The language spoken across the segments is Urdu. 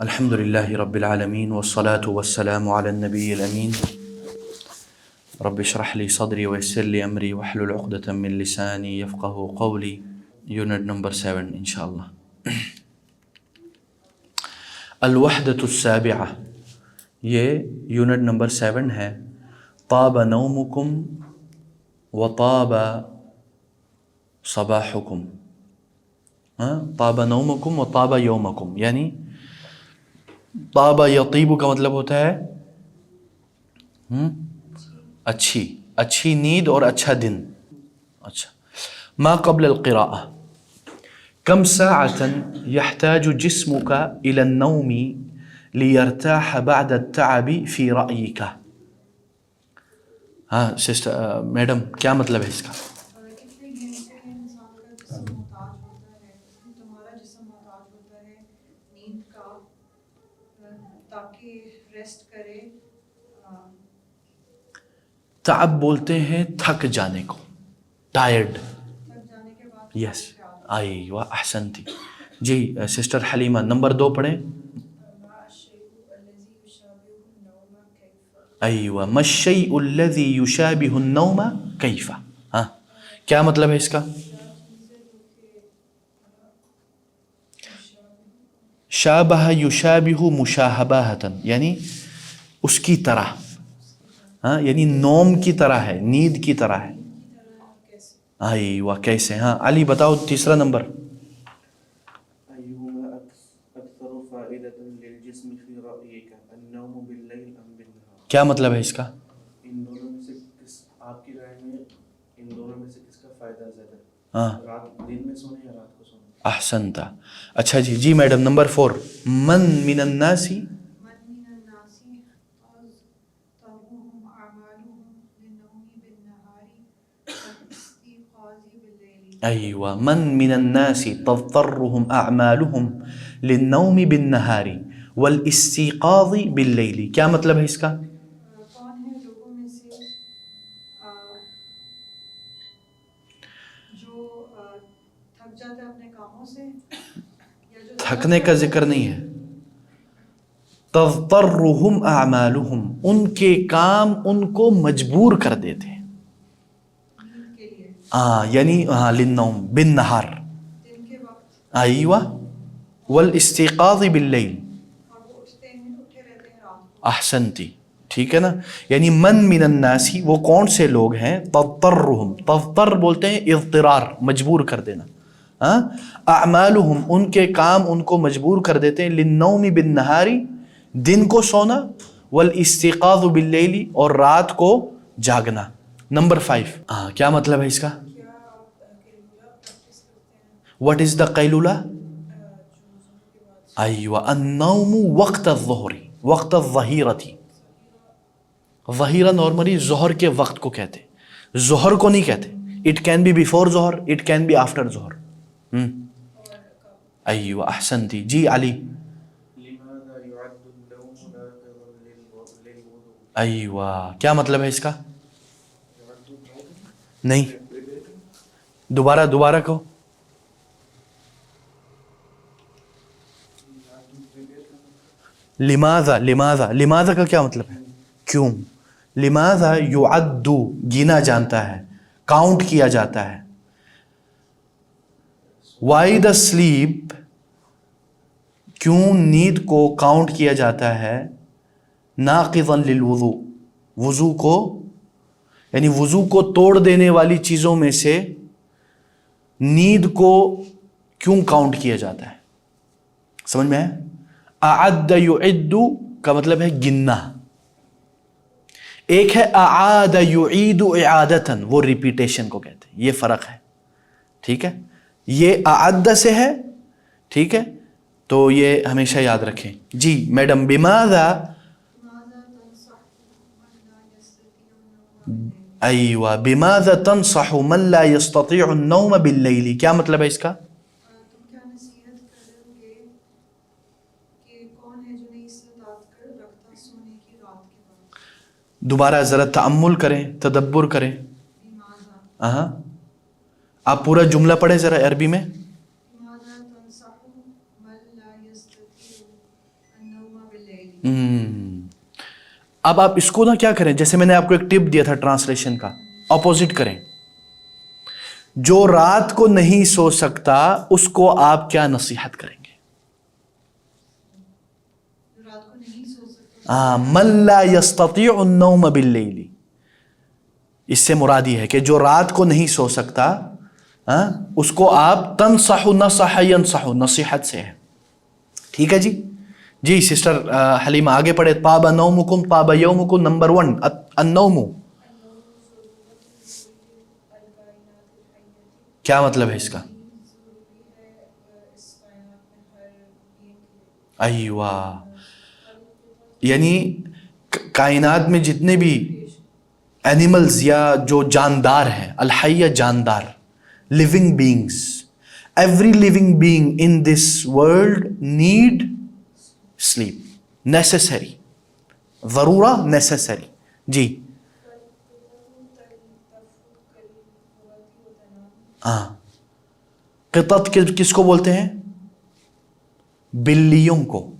الحمد لله رب العالمين والصلاة والسلام على النبي الأمين رب اشرح لي صدري ويسر لي أمري واحلل عقدة من لساني يفقه قولي. Unit number 7 inshallah. الوحدة السابعة، یہ یونٹ نمبر 7 ہے. طاب نومکم وطاب صباحکم. طاب نومکم وطاب یومکم، یعنی طاب یطیب کا مطلب ہوتا ہے اچھی نیند اور اچھا دن. اچھا، ما قبل القراءة كم ساعة يحتاج جسمك إلى النوم ليرتاح بعد التعب في رأيك؟ ہاں سسٹر میڈم، کیا مطلب ہے اس کا؟ تعب بولتے ہیں تھک جانے کو، ٹائرڈ. یس، ایوہ احسنتی. جی سسٹر حلیمہ نمبر 2 پڑھیں. ایوہ ما الشیء الذی یشابہ النوم کیف. ہاں کیا مطلب ہے اس کا؟ شابہ یشابہ مشاہبہتا، یعنی اس کی طرح، ہاں یعنی نوم کی طرح ہے، نیند کی طرح ہے. ایوہ کیسے؟ ہاں علی بتاؤ تیسرا نمبر. کیا مطلب ہے اس کا؟ ان دونوں میں سے آپ کی رائے میں ان دونوں میں سے کس کا فائدہ زیادہ ہے؟ ہاں رات دن میں سونے یا رات کو سونے؟ احسنتا. اچھا جی میڈم نمبر 4. من من الناس ایوہ من من الناس تضطرهم اعمالهم للنوم بالنہار والاستيقاظ باللیل. کیا مطلب ہے اس کا؟ کون ہے لوگوں میں سے جو تھک جاتا ہے اپنے کاموں سے، تھکنے کا ذکر نہیں ہے. تضطرهم اعمالهم، ان کے کام ان کو مجبور کر دیتے ہیں. یعنی للنوم بالنہار، دن کے وقت. ایوہ والاستيقاظ باللیل. اور وہ اٹھتے رہتے ہیں رات کو. احسنتی، ٹھیک ہے نا. یعنی من من الناس وہ کون سے لوگ ہیں؟ تضطرهم، تضطر بولتے ہیں اضطرار، مجبور کر دینا. اعمالهم ان کے کام ان کو مجبور کر دیتے ہیں، للنوم بالنہار دن کو سونا، والاستيقاظ باللیل اور رات کو جاگنا. نمبر 5. کیا مطلب ہے اس کا؟ واٹ از دا قیلولہ؟ ایوہ النوم وقت الظہر، وقت الظہیرتی. ظہیرہ نارملی ظہر کے وقت کو کہتے، ظہر کو نہیں کہتے. اٹ کین بی بیفور ظہر، اٹ کین بی آفٹر ظہر. ایوہ احسنتی. جی علی. ایوہ کیا مطلب ہے اس کا؟ نہیں، دوبارہ کہو. لماذا کا کیا مطلب ہے؟ کیوں. لماذا یعد گنا جانتا ہے، کاؤنٹ کیا جاتا ہے. وائی دا سلیپ، کیوں نیند کو کاؤنٹ کیا جاتا ہے. ناقضا للوضوء، وضو کو یعنی وضو کو توڑ دینے والی چیزوں میں سے نیند کو کیوں کاؤنٹ کیا جاتا ہے؟ سمجھ میں ہے؟ اعد یعد کا مطلب ہے گننا. ایک ہے اعاد یعید اعادتا، وہ ریپیٹیشن کو کہتے ہیں. یہ فرق ہے، ٹھیک ہے. یہ اعد سے ہے، ٹھیک ہے، تو یہ ہمیشہ یاد رکھیں. جی میڈم بماذا. ایوہ بماذا تنصح من لا يستطيع النوم باللیل. کیا مطلب ہے اس کا؟ تم کیا نصیحت کرو گے کہ کون ہے جو نہیں استطاعت رکھتا سونے کی رات کے وقت. دوبارہ ذرا تأمل کریں، تدبر کریں. آپ پورا جملہ پڑھیں ذرا عربی میں. اب آپ اس کو نا کیا کریں, جیسے میں نے آپ کو ایک ٹپ دیا تھا ٹرانسلیشن کا, اپوزٹ کریں. جو رات کو نہیں سو سکتا اس کو آپ کیا نصیحت کریں گے؟ رات کو نہیں سو سکتا. من لا يستطيع النوم باللیل, اس سے مراد یہ ہے کہ جو رات کو نہیں سو سکتا اس کو آپ تنصح نصح ينصح, نصیحت سے ہے. ٹھیک ہے جی. جی سسٹر حلیمہ آگے پڑھے. طاب نومکم طاب یومکم. نمبر 1 النوم, کیا مطلب ہے اس کا؟ ایوہ, یعنی کائنات میں جتنے بھی اینیملز یا جو جاندار ہیں, الحیہ جاندار, living beings, every living being in this world need sleep, necessary, ضرورہ, necessary. جی ہاں, قطط کس کو بولتے ہیں؟ بلیوں کو.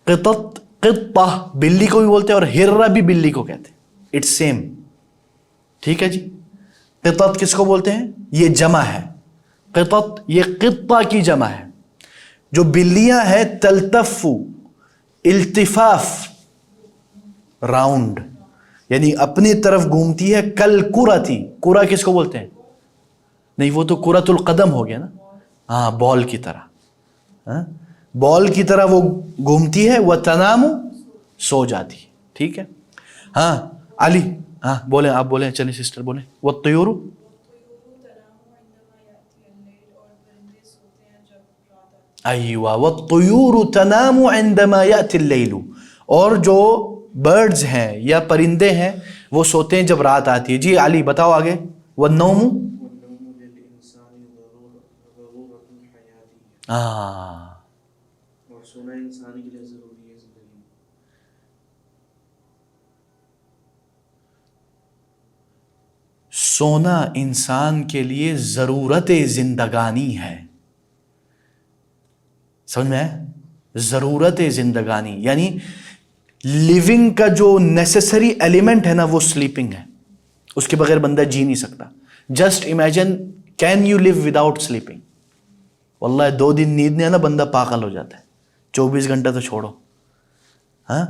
قطط, قطہ بلی کو بھی بولتے ہیں اور ہرہ بھی بلی کو کہتے ہیں. It's same. ٹھیک ہے جی. قطط کس کو بولتے ہیں؟ یہ جمع ہے. قطط یہ قطہ کی جمع ہے. جو بلیاں ہیں تلتف, التفاف, راؤنڈ, یعنی اپنی طرف گھومتی ہے. کل کرتی, کرہ کس کو بولتے ہیں؟ نہیں وہ تو کرۃ القدم ہو گیا نا. ہاں بال کی طرح, بال کی طرح وہ گھومتی ہے. وتنام, سو جاتی ہے. ٹھیک ہے. ہاں علی, ہاں بولیں, آپ بولیں, چلیں سسٹر بولیں. والطیور, ایوہ, والطیور تنام عندما یأتی اللیل, اور جو برڈز ہیں یا پرندے ہیں وہ سوتے ہیں جب رات آتی ہے. جی علی بتاؤ آگے. والنوم, اور سونا انسان کے لیے ضروری ہے زندگی میں. سونا انسان کے لیے ضرورت زندگانی ہے. سمجھ میں ہے؟ ضرورت زندگانی یعنی لیونگ کا جو نیسیسری ایلیمنٹ ہے نا وہ سلیپنگ ہے. اس کے بغیر بندہ جی نہیں سکتا. Just imagine, can you live without sleeping? واللہ 2 دن نیند نہیں آنا بندہ پاگل ہو جاتا ہے. 24 گھنٹہ تو چھوڑو. ہاں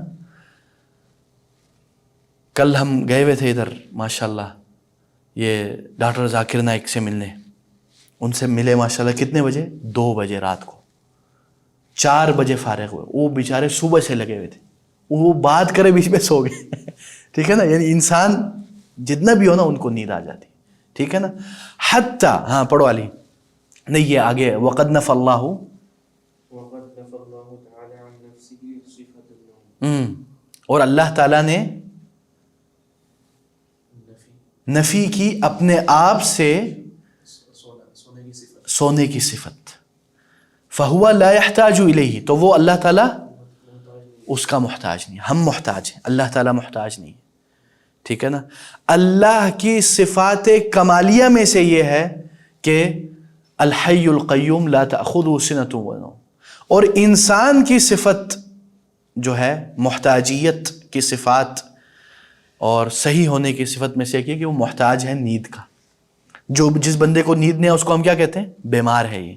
کل ہم گئے ہوئے تھے ادھر ماشاءاللہ یہ ڈاکٹر ذاکر نائک سے ملنے. ان سے ملے ماشاءاللہ کتنے بجے؟ 2 بجے رات کو. 4 بجے فارغ ہوئے. وہ بیچارے صبح سے لگے ہوئے تھے. وہ بات کرے بیچ میں سو گئے. ٹھیک ہے نا. یعنی انسان جتنا بھی ہو نا ان کو نیند آ جاتی. ٹھیک ہے نا. حتی, ہاں پڑھو علی. نہیں یہ آگے وقد نفى الله, وقد نفى الله تعالى عن نفسه صفة النوم, اور اللہ تعالیٰ نے نفی کی اپنے آپ سے سونے کی صفت. فہو لا يحتاج الیہ, تو وہ اللہ تعالیٰ اس کا محتاج نہیں. ہم محتاج ہیں, اللہ تعالیٰ محتاج نہیں. ٹھیک ہے نا. اللہ کی صفات کمالیہ میں سے یہ ہے کہ الحی القیوم لا تأخذہ سنۃ ونوم, اور انسان کی صفت جو ہے محتاجیت کی صفات اور صحیح ہونے کی صفت میں سے ایک ہے کہ وہ محتاج ہے نیند کا. جو جس بندے کو نیند نہیں ہے اس کو ہم کیا کہتے ہیں؟ بیمار ہے یہ,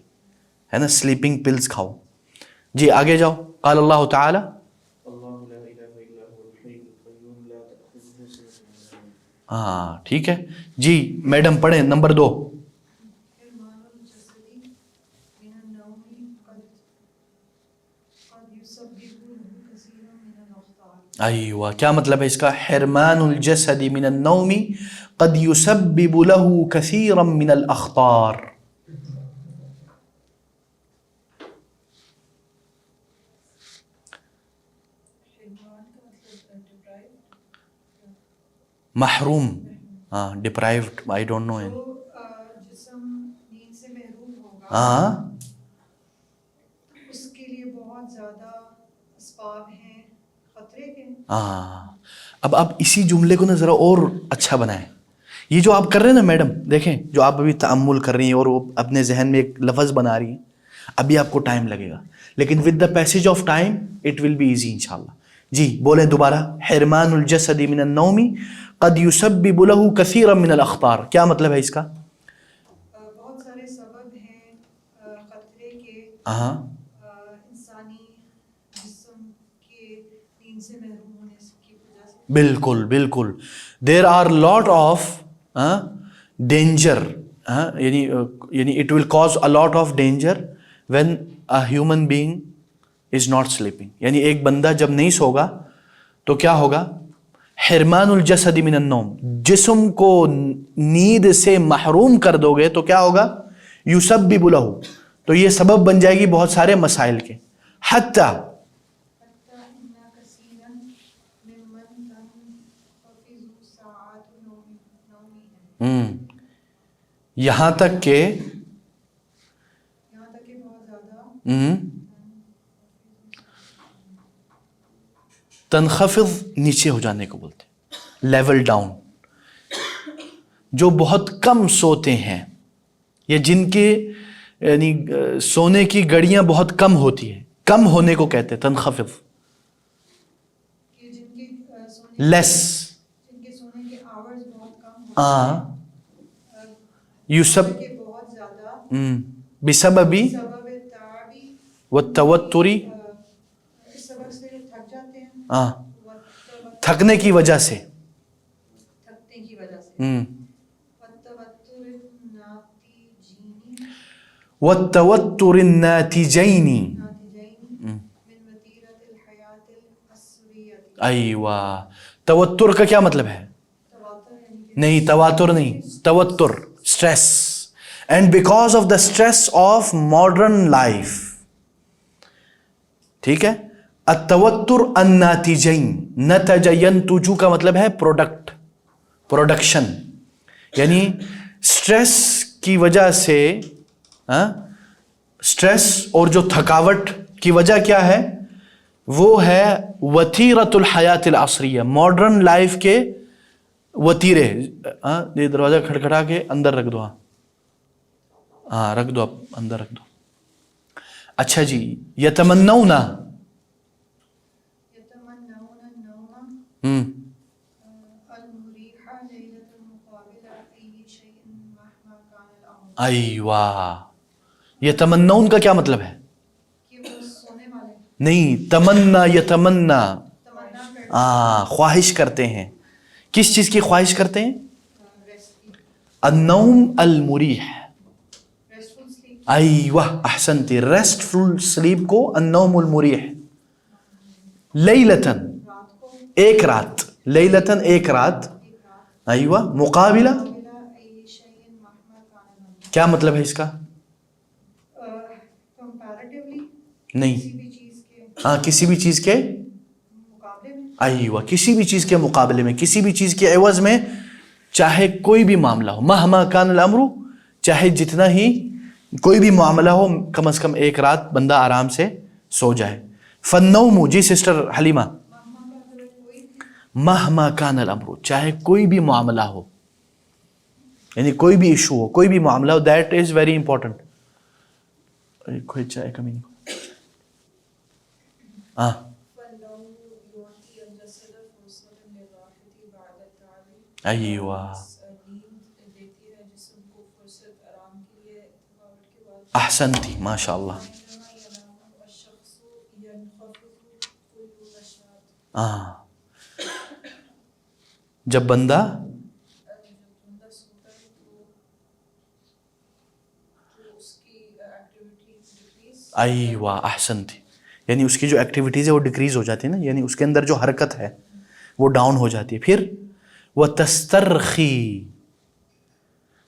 ہے نا. سلیپنگ پلز کھاؤ. جی آگے جاؤ. قال اللہ تعالی, اللہ لا الہ الا هو الحی القیوم لا تأخذہ سنۃ ولا نوم. ہاں ٹھیک ہے جی. میڈم پڑھیں نمبر 2. حرمان الجسد من النوم قد يسبب له كثيرا من الاخطار. ایوہ, کیا مطلب ہے اس کا؟ حرمان الجسد من النوم قد يسبب له كثيرا من الاخطار. محروم, ہاں ڈپرائیوڈ, آئی ڈونٹ نو. جو جسم نیند سے محروم ہوگا ہاں اس کے لیے بہت زیادہ اسباب ہیں خطرے کے. ہاں. اب آپ اسی جملے کو نا ذرا اور اچھا بنائیں. یہ جو آپ کر رہے ہیں نا میڈم, دیکھیں جو آپ ابھی تأمل کر رہی ہیں اور وہ اپنے ذہن میں ایک لفظ بنا رہی ہیں, ابھی آپ کو ٹائم لگے گا لیکن with the passage of time it will be easy انشاءاللہ. جی بولیں دوبارہ. حرمان الجسد من النوم قد يسبب له كثيرا من الاخطار. کیا مطلب ہے اس کا؟ بہت سارے سبب ہیں خطرے کے ہاں انسانی جسم کے نیند سے محروم ہونے کی وجہ سے. بالکل بالکل. There are lot of danger, یعنی it will cause a lot of danger when a human being is not sleeping. یعنی ایک بندہ جب نہیں سوگا تو کیا ہوگا؟ حرمان الجسد من النوم, جسم کو نیند سے محروم کر دو گے تو کیا ہوگا؟ یسبب لہ, تو یہ سبب بن جائے گی بہت سارے مسائل کے. حتی یہاں تک کہ بہت زیادہ تنخفض نیچے ہو جانے کو بولتے ہیں, لیول ڈاؤن. جو بہت کم سوتے ہیں یا جن کے یعنی سونے کی گھڑیاں بہت کم ہوتی ہیں, کم ہونے کو کہتے ہیں تنخفض. لیس یوسب بسبب والتوتر, تھکنے کی وجہ سے. والتوتر الناتجین, ایوہ. توتر کا کیا مطلب ہے؟ نہیں تواتر نہیں, توتر stress. And because of the stress of modern life, ٹھیک ہے. التوتر الناتجین, نتج ینتج کا مطلب ہے پروڈکٹ, پروڈکشن. یعنی اسٹریس کی وجہ سے, اسٹریس اور جو تھکاوٹ کی وجہ کیا ہے؟ وہ ہے وتیرۃ الحیات العصریہ, ماڈرن لائف کے وتیرے. یہ دروازہ کھڑکھڑا کے اندر رکھ دو. ہاں رکھ دو, آپ اندر رکھ دو. اچھا جی. یتمنون ایوہ. یتمنون کا کیا مطلب ہے؟ نہیں, تمنا, یتمنا, خواہش کرتے ہیں. کس چیز کی خواہش کرتے ہیں؟ النوم المریح. ایوہ احسنتی, ریسٹ فل سلیپ کو النوم المریح. لیلتن, ایک رات, لیلتن ایک رات. ایوہ مقابلہ, کیا مطلب ہے اس کا؟ نہیں, ہاں کسی بھی چیز کے, ایوہ کسی بھی چیز کے مقابلے میں, کسی بھی چیز کے عوض میں, چاہے کوئی بھی معاملہ ہو. مہما کان الامر, چاہے جتنا ہی کوئی بھی معاملہ ہو, کم از کم ایک رات بندہ آرام سے سو جائے. فالنوم, جی سسٹر حلیمہ, مہما کان الامر, چاہے کوئی بھی معاملہ ہو, یعنی کوئی بھی ایشو ہو, کوئی بھی معاملہ ہو, دیٹ از ویری امپورٹنٹ. کوئی چائے کمی نہیں. ہاں ایوہ احسنتی, ماشاء اللہ. ہاں جب بندہ ایوہ احسنتی, یعنی اس کی جو ایکٹیویٹیز ہے وہ ڈیکریز ہو جاتی ہے نا, یعنی اس کے اندر جو حرکت ہے وہ ڈاؤن ہو جاتی ہے. پھر وہ تسترخی,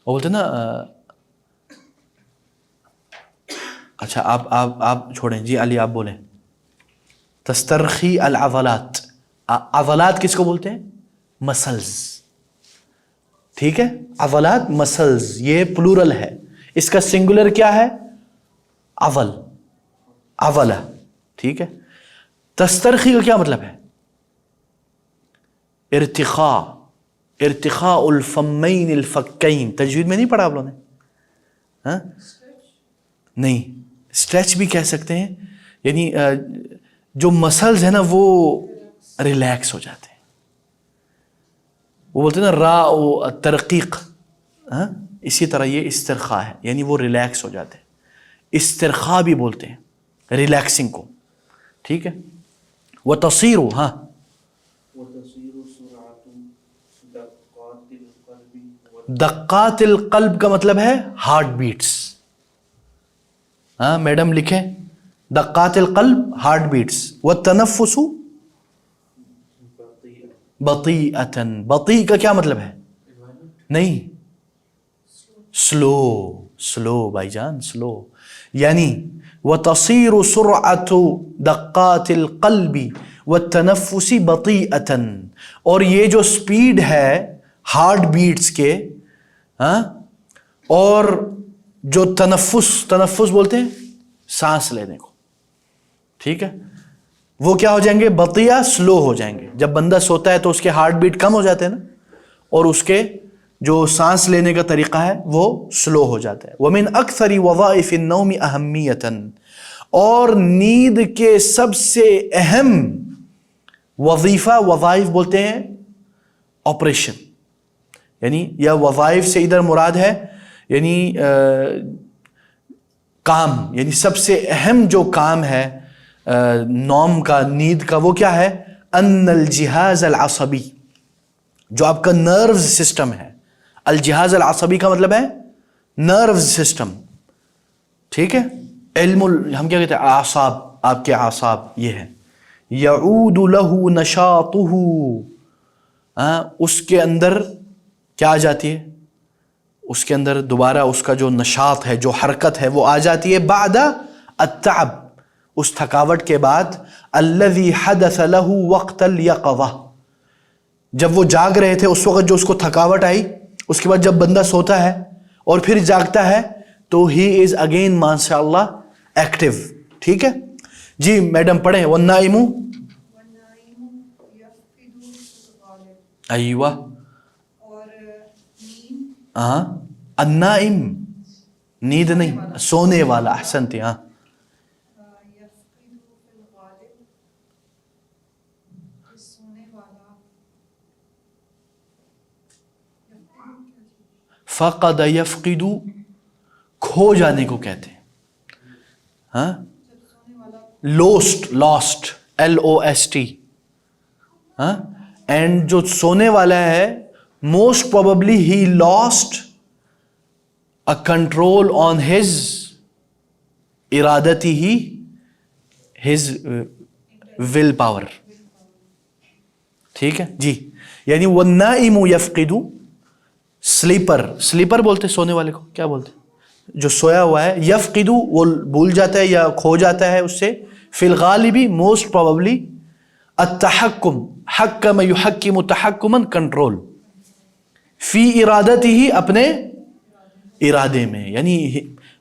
وہ بولتے نا, اچھا آپ چھوڑیں جی, علی آپ بولیں. تسترخی العضلات, عضلات کس کو بولتے ہیں؟ مسلز, ٹھیک ہے. عضلات مسلز, یہ پلورل ہے, اس کا سنگولر کیا ہے؟ عضل, عضلہ, ٹھیک ہے. تسترخی کا کیا مطلب ہے؟ ارتخاء, ارتخاء الفمین الفکین. تجوید میں نہیں پڑھا آپ لوگوں نے؟ ہاں نہیں, اسٹریچ بھی کہہ سکتے ہیں. یعنی جو مسلز ہے نا وہ ریلیکس ہو جاتے ہیں. وہ بولتے ہیں نا را و ترقیق, ہاں اسی طرح یہ استرخاء ہے, یعنی وہ ریلیکس ہو جاتے ہیں. استرخاء بھی بولتے ہیں ریلیکسنگ کو, ٹھیک ہے. وہ تصیر, ہاں وتصير سرعة دقات القلب دقات القلب کا مطلب ہے ہارٹ بیٹس. ہاں میڈم لکھیں دقات القلب ہارٹ بیٹس. والتنفس بطیئتاً, بطیء کا کیا مطلب ہے؟ نہیں, سلو بھائی جان, سلو. یعنی وتصير سرعة دقات القلب والتنفس بطيئة, اور یہ جو سپیڈ ہے ہارٹ بیٹس کے, ہاں, اور جو تنفس بولتے ہیں سانس لینے کو, ٹھیک ہے, وہ کیا ہو جائیں گے؟ بطیئہ, سلو ہو جائیں گے. جب بندہ سوتا ہے تو اس کے ہارٹ بیٹ کم ہو جاتے ہیں نا, اور اس کے جو سانس لینے کا طریقہ ہے وہ سلو ہو جاتا ہے. وَمِنْ أَكْثَرِ وَظَائِفِ النَّوْمِ أَهَمِّيَةً, اور نیند کے سب سے اہم وظیفہ, وظائف بولتے ہیں آپریشن, یعنی یا وظائف سے ادھر مراد ہے یعنی کام, یعنی سب سے اہم جو کام ہے نوم کا, نیند کا, وہ کیا ہے؟ ان الجہاز العصبی, جو آپ کا نروز سسٹم ہے. الجہاز العصبی کا مطلب ہے نروز سسٹم, ٹھیک ہے. ہم کیا کہتے ہیں؟ اعصاب, آپ کے اعصاب یہ ہے. یعود له نشاطه, اس کے اندر کیا آ جاتی ہے؟ اس کے اندر دوبارہ اس کا جو نشاط ہے, جو حرکت ہے وہ آ جاتی ہے. بعد التعب, اس تھکاوٹ کے بعد. الذي حدث له وقت اليقظة, جب وہ جاگ رہے تھے اس وقت جو اس کو تھکاوٹ آئی, اس کے بعد جب بندہ سوتا ہے اور پھر جاگتا ہے تو ہی از اگین ماشاء اللہ ایکٹیو, ٹھیک ہے. جی میڈم پڑھیں. والنائم, والنائم يفقد الغالب, ایوہ, اور نیند, ہاں النائم نیند نہیں, سونے والا, احسنتی, ہاں. يفقد في الغالب, سونے والا, فقد یفقد, کھو جانے کو کہتے ہیں, ہاں. لاسٹ LOST, ہاں. اینڈ جو سونے والا ہے موسٹ پروبیبلی ہی lost a control on his ارادتی ہی, his will power, ٹھیک ہے جی. یعنی والنائم یفقد, سلیپر بولتے سونے والے کو, کیا بولتے جو سویا ہوا ہے. یفقد وہ بھول جاتا ہے یا کھو جاتا ہے اس سے. فی الغالب موسٹ پروبیبلی. التحکم, حکم یحکم تحکما, کنٹرول. فی ارادتی ہی, اپنے ارادے میں, یعنی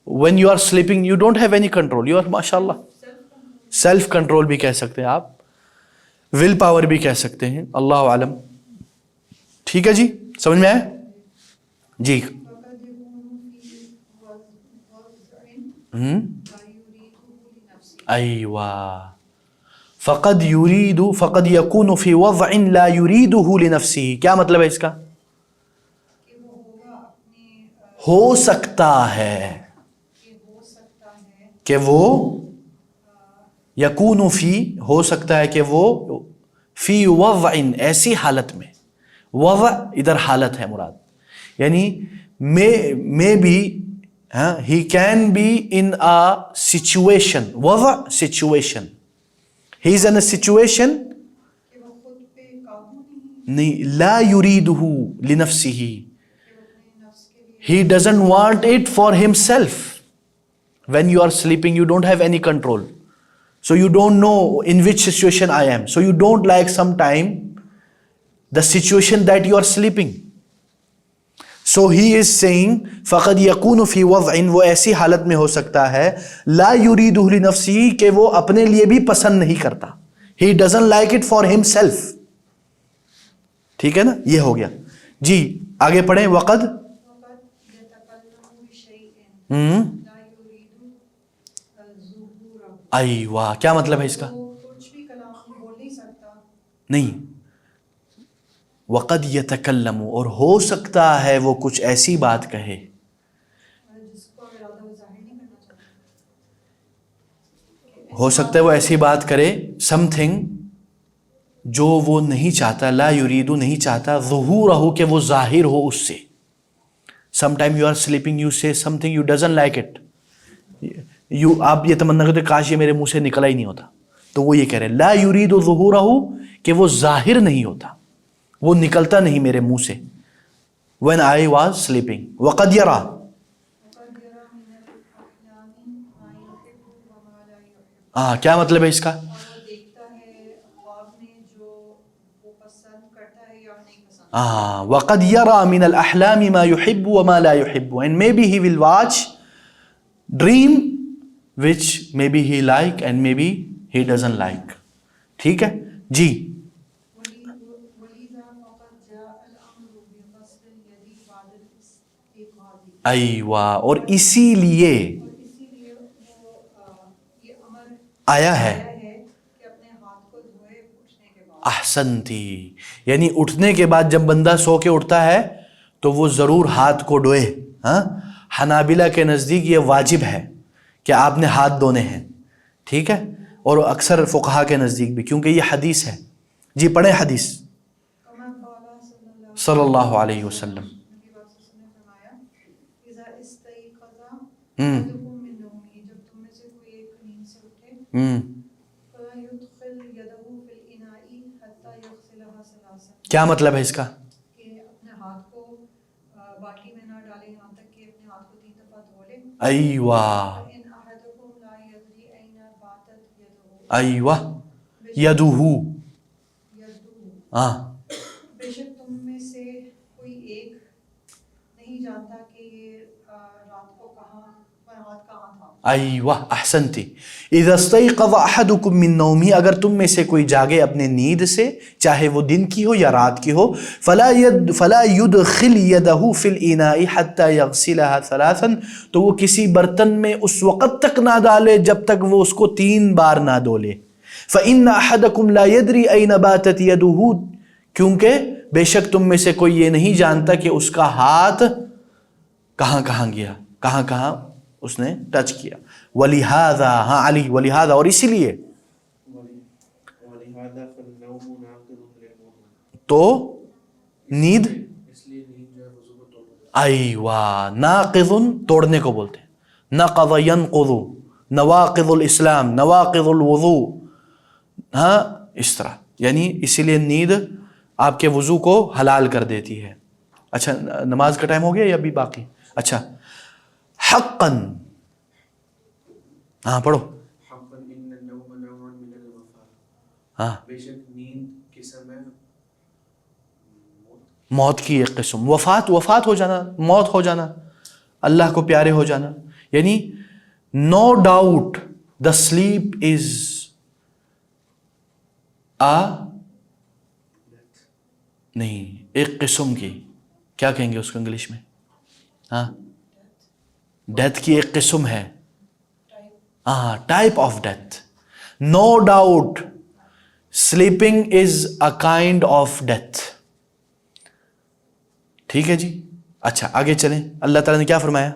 when you are sleeping you don't have any control, you are ماشاء اللہ سیلف کنٹرول بھی کہہ سکتے ہیں آپ, ول پاور بھی کہہ سکتے ہیں, اللہ عالم. ٹھیک ہے جی, سمجھ میں آیا جی. فقد يكون في وضع لا يريده لنفسه, ایوہ, فقد یرید, فقد یکون فی وضع لا یریدہ لنفسہ, کیا مطلب ہے اس کا؟ کہ وہ ہوگا اپنے, ہو سکتا ہے کہ ہو سکتا ہے, کہ وہ یکون فی, ہو سکتا ہے کہ وہ فی وضع, ایسی حالت میں. وضع ادھر حالت ہے مراد, یعنی may be, he can be in a situation, وضع situation, he is in a situation, کہ وہ خود پہ قابو نہیں, نہیں, لا یریدہ لنفسہ, کہ وہ اپنے نفس کے لیے, he doesn't want it for himself. When you are sleeping you don't have any control, so you don't know in which situation I am, so you don't like sometime the situation that you are sleeping. So he is saying فقد یکون فی وضع, وہ ایسی حالت میں ہو سکتا ہے لا یریدہ لنفسہ, کہ وہ اپنے لیے بھی پسند نہیں کرتا. He doesn't like it for himself. ٹھیک ہے نا, یہ ہو گیا جی. آگے پڑھیں. وقد وقد يتكلم بشيء لا يريد ظهوره, ایوہ, کیا مطلب ہے اس کا؟ وہ کچھ بھی کلام بول نہیں سکتا نہیں، وقد یتکلم، اور ہو سکتا ہے وہ کچھ ایسی بات کہے، جس کو ارادہ وہ ظاہر نہیں کرنا چاہتا. ہو سکتا ہے وہ ایسی بات کرے سم تھنگ جو وہ نہیں چاہتا، لا یریدو نہیں چاہتا، ظہورہ کہ وہ ظاہر ہو اس سے. Some time you are sleeping, you say something you doesn't like it, آپ یہ تمنا کرتے کاش یہ میرے منہ سے نکلا ہی نہیں ہوتا. تو وہ یہ کہہ رہے لا یرید ظہورہ کہ وہ ظاہر نہیں ہوتا، وہ نکلتا نہیں میرے منہ سے. when I was sleeping. وقد یرا، وقد یرا من الاحلام ما یحب وما لا یحب. کیا مطلب ہے اس کا؟ اور وہ دیکھتا ہے خواب میں جو وہ پسند کرتا ہے یا نہیں پسند. وقد یرا من الاحلام ما يحب وما لا يحب and maybe he will watch dream which maybe he like and maybe he doesn't like. ٹھیک ہے جی. وَلِذَا فَقَدْ جَاءَ الْأَمْرُ بِغَسْلِ الْيَدِ بَعْدَ الْإِسْتِيقَاظِ. ایوہ، اور اسی لیے اور اسی لیے وہ یہ امر آیا ہے. کہ اپنے ہاتھ کو دھوئے اٹھنے کے بعد. احسنتی، یعنی اٹھنے کے بعد جب بندہ سو کے اٹھتا ہے تو وہ ضرور ہاتھ کو دھوئے. حنابلہ کے نزدیک یہ واجب ہے کہ آپ نے ہاتھ دھونے ہیں. ٹھیک ہے، اور اکثر فقہا کے نزدیک بھی، کیونکہ یہ حدیث ہے. جی پڑھیں حدیث. کما قال صلی اللہ علیہ وسلم. نبی پاک صلی اللہ علیہ وسلم نے فرمایا اذا استيقظ احدكم من نومه، جب تم میں سے کوئی ایک نیند سے اٹھے فلا يدخل يده في الاناء حتى يغسلها ثلاثا. کیا مطلب ہے اس کا؟ کہ اپنے ہاتھ کو باٹی میں نہ ڈالے یہاں تک کہ اپنے ہاتھ کو 3 دفعہ دھو لے. ایوہ ان احدکم لا يدری این باتت یدہ. ایوہ یدہو. بے شک تم میں سے کوئی ایک نہیں جانتا کہ یہ رات کو ہاتھ کہاں تھا. ایوہ احسنتی. اذا استيقظ احدكم من نومه، اگر تم میں سے کوئی جاگے اپنے نیند سے، چاہے وہ دن کی ہو یا رات کی ہو، فلا يدخل يده في الاناء حتى يغسلها ثلاثا، تو وہ کسی برتن میں اس وقت تک نہ ڈالے جب تک وہ اس کو 3 بار نہ دھو لے. فإن أحدكم لا يدري أين باتت يده، کیونکہ بے شک تم میں سے کوئی یہ نہیں جانتا کہ اس کا ہاتھ کہاں کہاں گیا، کہاں کہاں اس نے ٹچ کیا. ولہذا، علی ولہذا، اور اسی لیے وَلِهَذَا فَالنَّوْمُ نَاقِضٌ لِلْوُضُوءِ، تو نیند اس لیے نیند جو ہے وضو کو توڑ. ایوہ ناقض توڑنے کو بولتے ہیں. نقض ینقض، نواقض الاسلام، نواقض الوضوء، اس طرح. یعنی اسی لیے نیند آپ کے وضو کو حلال کر دیتی ہے. اچھا نماز کا ٹائم ہو گیا یا ابھی باقی؟ اچھا حقاً، پڑھو. حقاً ان النوم نوع من الوفاء، بے شک نیند قسم ہے موت کی ایک قسم. وفات ہو جانا، موت ہو جانا، اللہ کو پیارے ہو جانا. یعنی no doubt the sleep is نہیں، ایک قسم کی، کیا کہیں گے اس کو انگلش میں؟ ڈیتھ کی ایک قسم ہے. Type of death. No doubt sleeping is a kind of death. ٹھیک ہے جی. اچھا آگے چلیں. اللہ تعالیٰ نے کیا فرمایا؟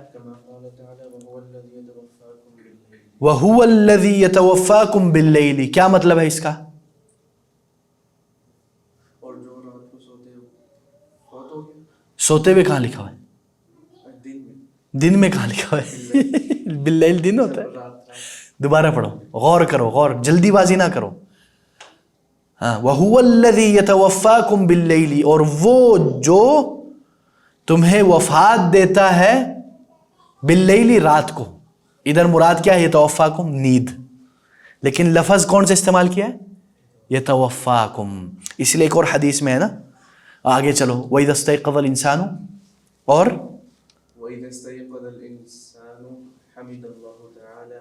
وَهُوَ الَّذِي يَتَوَفَّاكُمْ بِاللَّيْلِ. کیا مطلب ہے اس کا؟ اور جو رات کو سوتے ہو فوت ہو گیا. سوتے ہوئے کہاں لکھا ہوا ہے؟ دن میں کہاں لکھا ہوا ہے؟ باللیل دن ہوتا ہے. دوبارہ پڑھو، غور کرو، غور، جلدی بازی نہ کرو. وَهُوَ الَّذِي يَتَوَفَّاكُمْ بِاللَّيْلِ، اور وہ جو تمہیں وفات دیتا ہے باللیل، رات کو. ادھر مراد کیا ہے؟ یتوفاکم، نیند. لیکن لفظ کون سے استعمال کیا ہے؟ یتوفاکم. اس لیے ایک اور حدیث میں ہے نا، آگے چلو. وَإِذَا اسْتَيْقَظَ الْإِنسَانُ، اور وَإِذَا اسْتَيْقَظَ الْإِنسَانُ حَمِدَ اللَّهَ تَعَالَى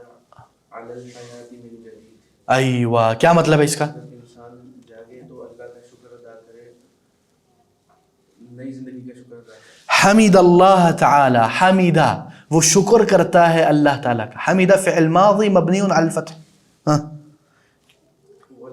عَلَى الْحَيَاةِ مِنْ جَدِيدٍ. ایوہ کیا مطلب ہے اس کا؟ انسان جاگے تو اللہ کا شکر ادا کرے، نئی زندگی کا شکر ادا کرے. حمد اللہ تعالی، حمیدہ وہ شکر کرتا ہے اللہ تعالیٰ کا. حمیدہ فعل ماضی مبنی علی الفتح.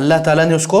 اللہ تعالیٰ نے اس کو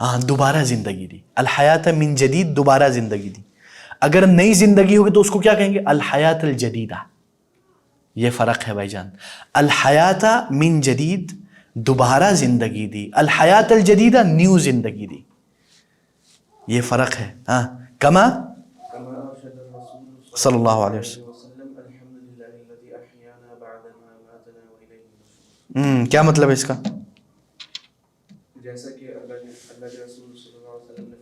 ہاں دوبارہ زندگی دی. الحیات من جدید، دوبارہ زندگی دی. اگر نئی زندگی ہوگی تو اس کو کیا کہیں گے؟ الحیات الجدیدہ. یہ فرق ہے بھائی جان. الحیات من جدید دوبارہ زندگی دی، الحیات الجدیدہ نیو زندگی دی. یہ فرق ہے. ہاں کما كما أرشد الرسول صلی اللہ علیہ وسلم. وسلم الحمد لله الذي أحيانا بعدما أماتنا وإليه النشور. کیا مطلب ہے اس کا؟ جیسا کہ اللہ کے رسول صلی اللہ علیہ وسلم نے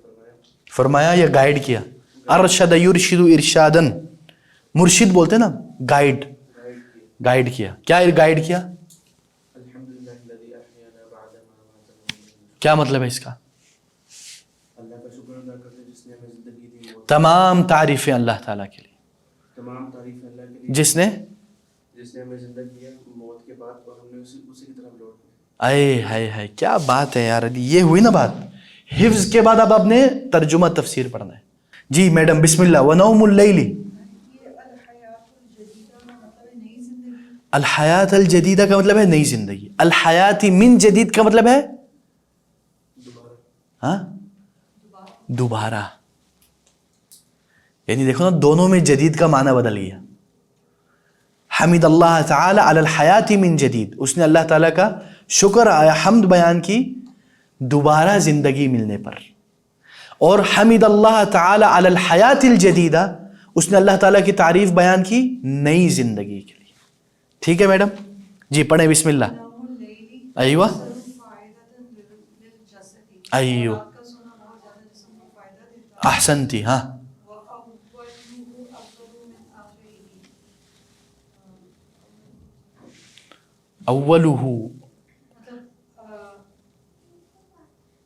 فرمایا یا گائیڈ کیا؟ ارشد یرشد ارشادن، مرشد بولتے نا، گائیڈ، گائیڈ کیا. کیا گائیڈ کیا؟ الحمد لله الذي أحيانا بعدما أماتنا وإليه النشور. کیا مطلب ہے اس کا؟ اللہ کا شکر ادا کرتے جس نے ہمیں زندگی دی. تمام تعریفیں اللہ تعالیٰ کے لیے، تمام تعریف اللہ کے لیے جس نے ہمیں زندگی دیا موت کے بعد، اور ہم نے اسی کی طرف لوٹ گئے. اے ہائے ہائے کیا بات ہے یار. یہ ہوئی نا بات. حفظ کے بعد اب آپ نے ترجمہ تفسیر پڑھنا ہے. جی میڈم بسم اللہ. ونوم اللیل، یہ الحیات الجدیدہ کا مطلب ہے نئی زندگی. الحیات الجدیدہ کا مطلب ہے نئی زندگی. الحیات من جدید کا مطلب ہے دوبارہ. ہاں دوبارہ. یعنی دیکھو نا دونوں میں جدید کا معنی بدل گیا. حمد اللہ تعالی علی الحیات من جدید، اس نے اللہ تعالیٰ کا شکر حمد بیان کی دوبارہ زندگی ملنے پر. اور حمد اللہ تعالی علی الحیات الجدیدہ، اس نے اللہ تعالیٰ کی تعریف بیان کی نئی زندگی کے لیے. ٹھیک ہے میڈم جی پڑھیں بسم اللہ. نوم اللیلی ایوہ فائدۃ للجسد. ایوہ رات کا سونا بہت زیادہ جسم کو فائدہ دیتا ہے. احسنتی. ہاں وأوله أفضل من آخره. اولہ مطلب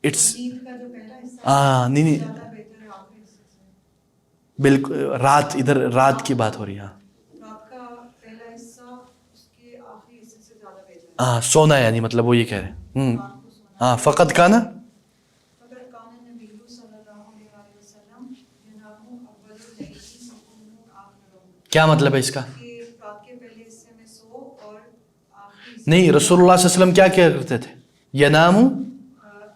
اٹس نیند کا جو پہلا حصہ ہاں نہیں نہیں زیادہ بہتر ہے آخری حصے سے. بالکل رات، ادھر رات کی بات ہو رہی ہے. ہاں رات کا پہلا حصہ اس کے آخری حصے سے زیادہ بہتر ہے. ہاں سونا یعنی مطلب وہ یہ کہہ رہے ہیں. رات کو سونا. ہاں فقط کا نا فقط کان النبی صلی اللہ علیہ وسلم ینام اول اللیل ویقوم آخرہ. کیا مطلب ہے اس کا؟ کہ رات کے پہلے حصے میں سو اور آخری حصے نہیں، رسول اللہ صلی اللہ علیہ وسلم کیا کیا کرتے تھے؟ ینام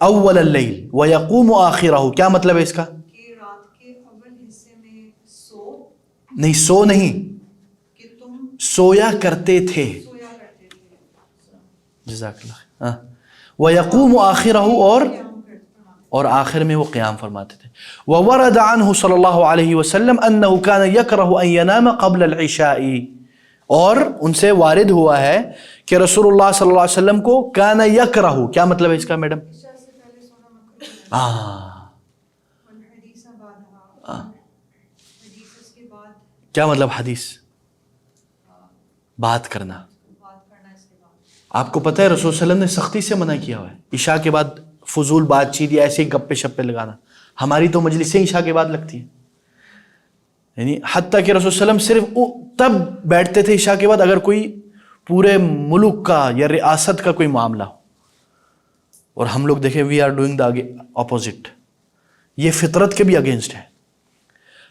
اول اللیل ویقوم آخرہ. کیا مطلب ہے اس کا؟ کہ رات کے اول حصے میں سو، نہیں سو نہیں، کہ تم سویا کرتے تھے. سویا کرتے تھے. جزاک اللہ. ہاں ویقوم آخرہ، اور آخر میں وہ قیام فرماتے تھے. وورد عنہ صلی اللہ علیہ وسلم انہ کان یکرہ ان ینام قبل العشاء، اور ان سے وارد ہوا ہے کہ رسول اللہ صلی اللہ علیہ وسلم کو کان یکرہ. کیا مطلب ہے اس کا میڈم؟ عشاء سے پہلے سونا مکروہ ہے. ہاں والحدیث بعدها. حدیث اس کے بعد کیا مطلب حدیث؟ بات کرنا. بات کرنا اس کے بعد. آپ کو پتہ ہے رسول صلی اللہ علیہ وسلم نے سختی سے منع کیا ہوا ہے عشاء کے بعد فضول بات چیت یا ایسے ہی گپے شپے لگانا. ہماری تو مجلسیں عشاء کے بعد لگتی ہیں، یعنی حتیٰ کہ رسول صلی اللہ علیہ وسلم صرف تب بیٹھتے تھے عشاء کے بعد اگر کوئی پورے ملک کا یا ریاست کا کوئی معاملہ ہو. اور ہم لوگ دیکھیں we are doing the opposite. یہ فطرت کے بھی اگینسٹ ہے.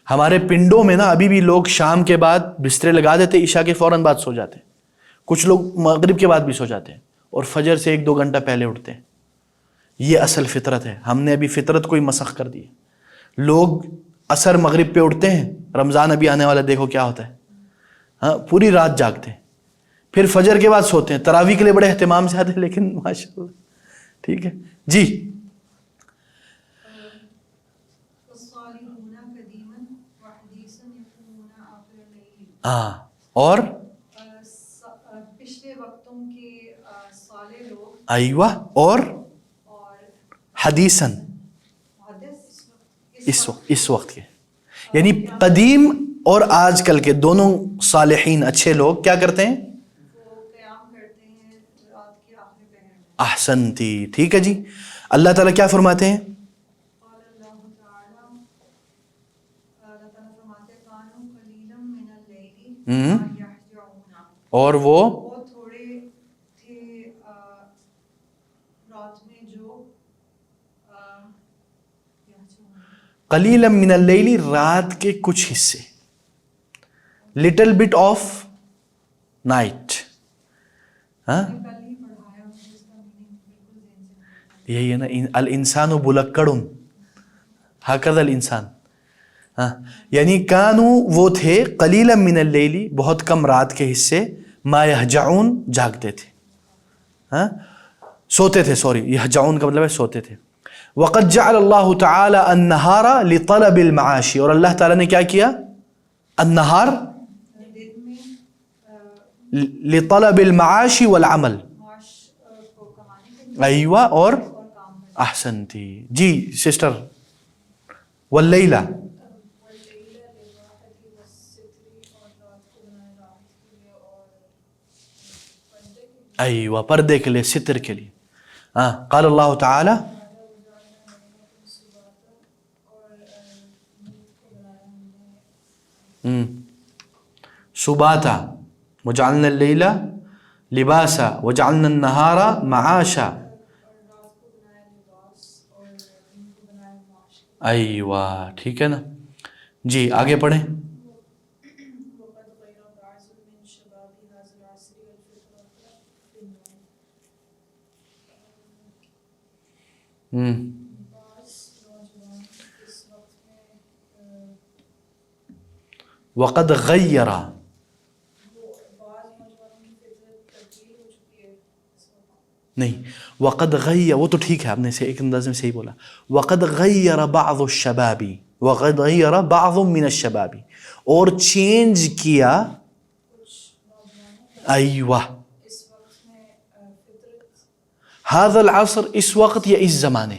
ہمارے پنڈوں میں نا ابھی بھی لوگ شام کے بعد بسترے لگا دیتے، عشاء کے فوراً بعد سو جاتے ہیں. کچھ لوگ مغرب کے بعد بھی سو جاتے ہیں اور فجر سے 1-2 گھنٹہ پہلے اٹھتے ہیں. یہ اصل فطرت ہے. ہم نے ابھی فطرت کو ہی مسخ کر دی. لوگ عصر مغرب پہ اٹھتے ہیں، رمضان ابھی آنے والا دیکھو کیا ہوتا ہے. ہاں پوری رات جاگتے ہیں، پھر فجر کے بعد سوتے ہیں. تراویح کے لیے بڑے اہتمام سے آتے ہیں، لیکن ماشاء اللہ ٹھیک ہے جی. والصالحون قدیما وحدیثا یقومون آخر اللیل. ہاں اور پچھلے وقتوں کے صالح لوگ ایوہ اور اور حدیثاً محدث اس وقت کے، یعنی قدیم اور آج کل کے دونوں صالحین اچھے لوگ کیا کرتے ہیں؟ وہ قیام کرتے ہیں رات کے آخری پہر میں. احسنتی. ٹھیک ہے جی. اللہ تعالیٰ کیا فرماتے ہیں؟ قال اللہ تعالی، اللہ تعالیٰ فرماتے ہیں کانوا قلیلا من اللیل ما یہجعون. اور وہ تھوڑے تھے رات میں جو قلیلا من اللیل، رات کے کچھ حصے، لٹل بٹ آف نائٹ. ہاں قلیل یہی ہے نا الانسان بلکڑ ہکذا الانسان. ہاں یعنی کانو وہ تھے قلیلا من اللیل بہت کم رات کے حصے ما یہجعون جاگتے تھے, ہاں سوتے تھے, سوری یہجعون کا مطلب ہے سوتے تھے. وقد جعل اللہ تعالی النہار لطلب المعاش, اور اللہ تعالیٰ نے کیا کیا النہار دن میں لطلب المعاش والعمل, معاش کو کمانے کے لیے ایوہ اور کام کرنا. احسنتی. جی سسٹر. واللیلہ واللیل للراحتی والستری, اور رات کو بنائے راحت کے لیے اور پردے کے لیے. ایوہ پردے کے لیے, ستر کے لیے. ہاں قال اللہ تعالی سباتا وجعلنا اللیل لباسا وجعلنا النہار معاشا. ایوہ ٹھیک ہے نا جی, آگے پڑھیں. وقد غیر, نہیں وقد غیر وہ تو ٹھیک ہے, آپ نے سے ایک انداز میں صحیح بولا. وقد غیر بعض الشباب, وقد غیر بعض من الشباب, اور چینج کیا. ایوہ هذا العصر, اس وقت یا اس زمانے.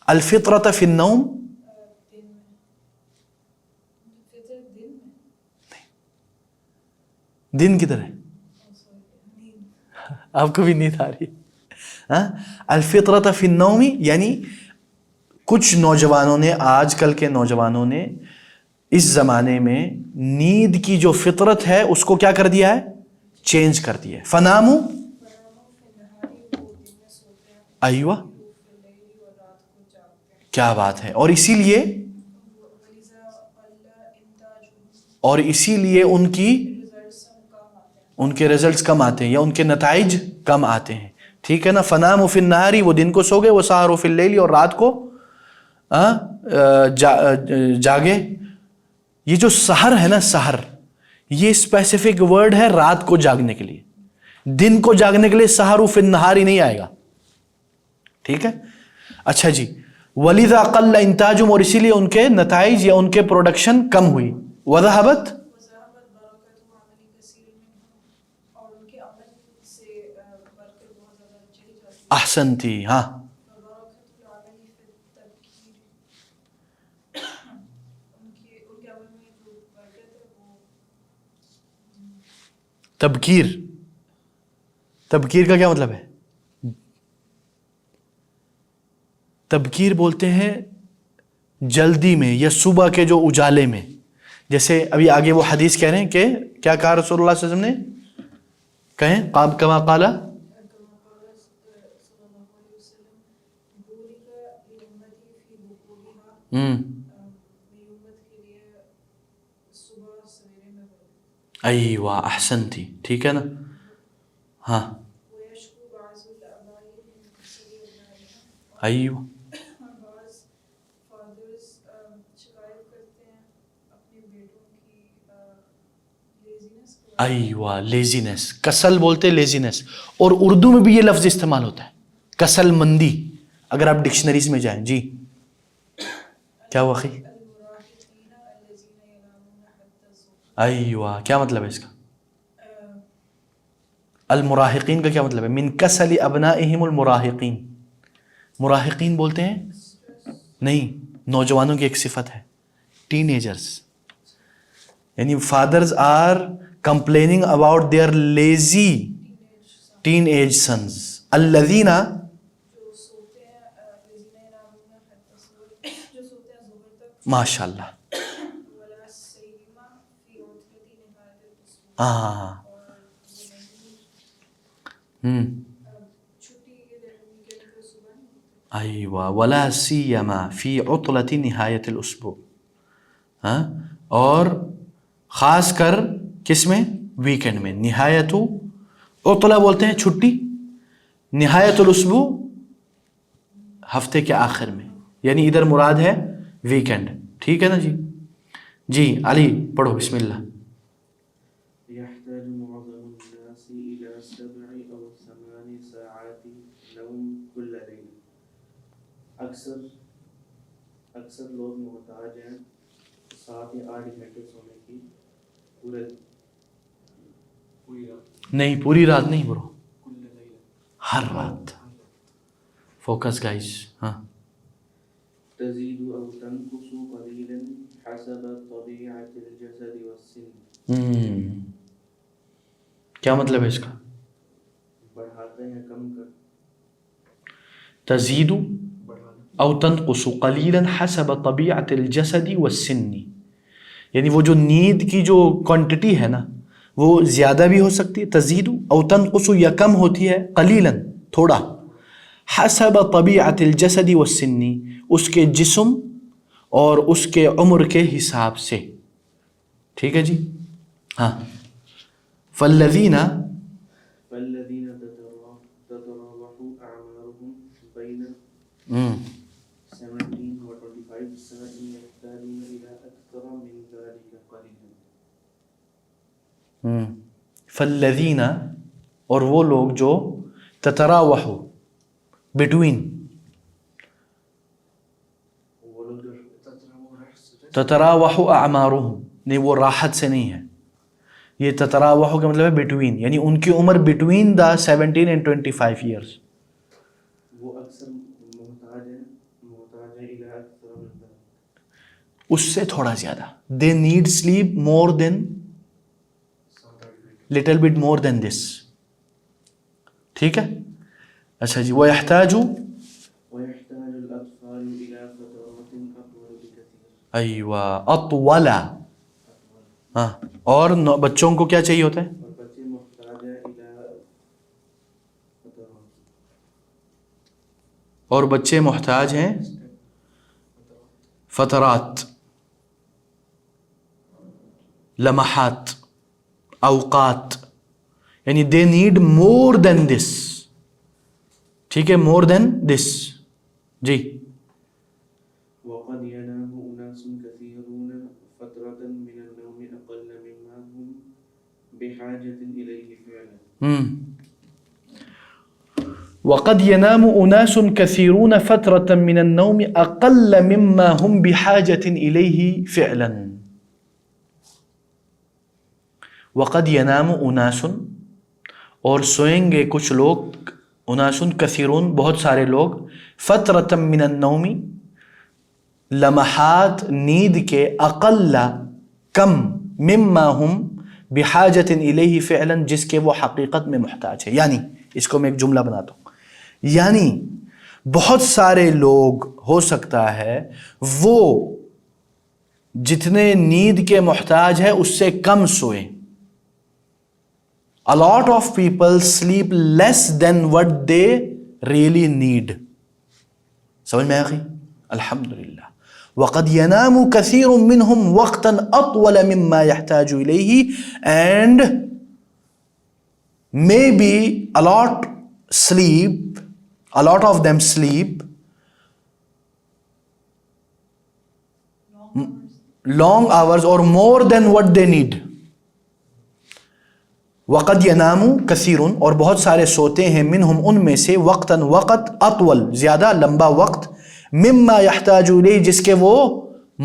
الفطرة فی النوم, دن کدھر ہے, آپ کو بھی نیند آ رہی ہے. الفطرة فی النوم یعنی کچھ نوجوانوں نے, آج کل کے نوجوانوں نے اس زمانے میں نیند کی جو فطرت ہے اس کو کیا کر دیا ہے, چینج کر دیا ہے. فنامو, ایوہ کیا بات ہے, اور اسی لیے ان کے رزلٹس کم آتے ہیں یا ان کے نتائج کم آتے ہیں. ٹھیک ہے نا. فناموا فی النہار, وہ دن کو سو گئے, وہ سحروا فی اللیل, اور رات کو جاگے. یہ جو سحر ہے نا, سحر یہ اسپیسیفک ورڈ ہے رات کو جاگنے کے لیے. دن کو جاگنے کے لیے سحروا فی النہار ہی نہیں آئے گا. ٹھیک ہے. اچھا جی. وَلِذَا قَلَّ إِنْتَاجُهُمْ, اور اسی لیے ان کے نتائج یا ان کے پروڈکشن کم ہوئی. وَذَهَبَتْ, احسنتی. ہاں تبکیر, تبکیر کا کیا مطلب ہے؟ تبکیر بولتے ہیں جلدی میں یا صبح کے جو اجالے میں. جیسے ابھی آگے وہ حدیث کہہ رہے ہیں کہ کیا کہا رسول اللہ صلی اللہ علیہ وسلم نے, کہیں کما قال, ایوہ احسنتی. ٹھیک ہے نا. ہاں ایوہ ایوہ لیزینس, کسل بولتے لیزینس, اور اردو میں بھی یہ لفظ استعمال ہوتا ہے کسل مندی, اگر آپ ڈکشنریز میں جائیں. جی کیا واقعی, ایوہ کیا مطلب ہے اس کا؟ المراہقین کا کیا مطلب ہے؟ من کسل ابنائہم المراہقین. مراہقین بولتے ہیں نہیں, نوجوانوں کی ایک صفت ہے, ٹین ایجرز. یعنی fathers are complaining about their lazy teenage sons الذين ماشاء اللہ. ہاں ایوہ ولا سیما فی عطلۃ نہایت الاسبوع, ہاں اور خاص کر کس میں, ویکنڈ میں. نہایت عطلہ بولتے ہیں چھٹی, نہایت الاسبوع ہفتے کے آخر میں، یعنی ادھر مراد ہے ویکینڈ. ٹھیک ہے نا جی؟ جی علی پڑھو بسم اللہ. يحتاج معظم الناس إلى 7 أو 8 ساعات نوم كل ليلة. اکثر لوگ محتاج ہیں 7 یا 8 گھنٹے سونے کی پوری رات. نہیں پوری رات نہیں برو، ہر رات. Focus guys. ہاں. تزيد أو تنقص قليلا حسب طبيعة الجسد والسن. کیا مطلب ہے اس کا؟ بڑھاتے ہیں کم کر. تزید او تنقص قلیلا حسب طبیعت الجسد والسن، یعنی وہ جو نیند کی جو کوانٹٹی ہے نا وہ زیادہ بھی ہو سکتی ہے، تزید او تنقص یا کم ہوتی ہے، قلیلا تھوڑا، حسب طبیعت الجسد والسن اس کے جسم اور اس کے عمر کے حساب سے. ٹھیک ہے جی؟ ہاں. فالذین تتراوح أعمارهم بين 17 و 25 سنة يحتاجون إلى أكثر من ذلك قليلا. فالذین اور وہ لوگ جو تتراوح بٹوین، تتراوح اعمارهم نہیں وہ راحت سے نہیں ہے، یہ تتراوح کا مطلب ہے بٹوین، یعنی ان کی عمر بٹوین دا 17 and 25 years. وہ اکثر محتاج ہیں إلى أكثر من ذلك. اس سے تھوڑا زیادہ. they need sleep more than little bit more than this. ٹھیک ہے؟ اچھا جی. وَيَحْتَاجُ ويحتاج الأطفال إلى فترات أطول بكثير. ایوہ اطول. ہاں. اور بچوں کو کیا چاہیے ہوتا ہے؟ اور بچے محتاج ہیں إلى فترات. اور بچے محتاج ہیں فترات، لمحات، اوقات، یعنی they need more than this. ٹھیک ہے؟ more than this. جی. وقد ينام أناس كثيرون فترة من النوم أقل مما هم بحاجة إليه فعلا. وقد ينام أناس كثيرون فترة من النوم أقل مما هم بحاجة إليه فعلا. وقد ينام أناس اور سوئیں گے کچھ لوگ، اناس کثیرون بہت سارے لوگ، فترة من النوم لمحات نیند کے، اقل کم، مما ہم بحاجت الیہ فعلا جس کے وہ حقیقت میں محتاج ہے. یعنی اس کو میں ایک جملہ بناتا ہوں، یعنی بہت سارے لوگ ہو سکتا ہے وہ جتنے نیند کے محتاج ہے اس سے کم سوئیں. A lot of people sleep less than what they really need. سمجھ میں آخی؟ الحمدللہ. وَقَدْ يَنَامُ كَثِيرٌ مِّنْهُمْ وَقْتًا أَطْوَلَ مِمَّا يَحْتَاجُ إِلَيْهِ, and maybe a lot of them sleep long hours or more than what they need. وقد ینام کثیرون اور بہت سارے سوتے ہیں، منہم ان میں سے، وقتاً وقت، اطول زیادہ لمبا وقت، مما یحتاج الیہ جس کے وہ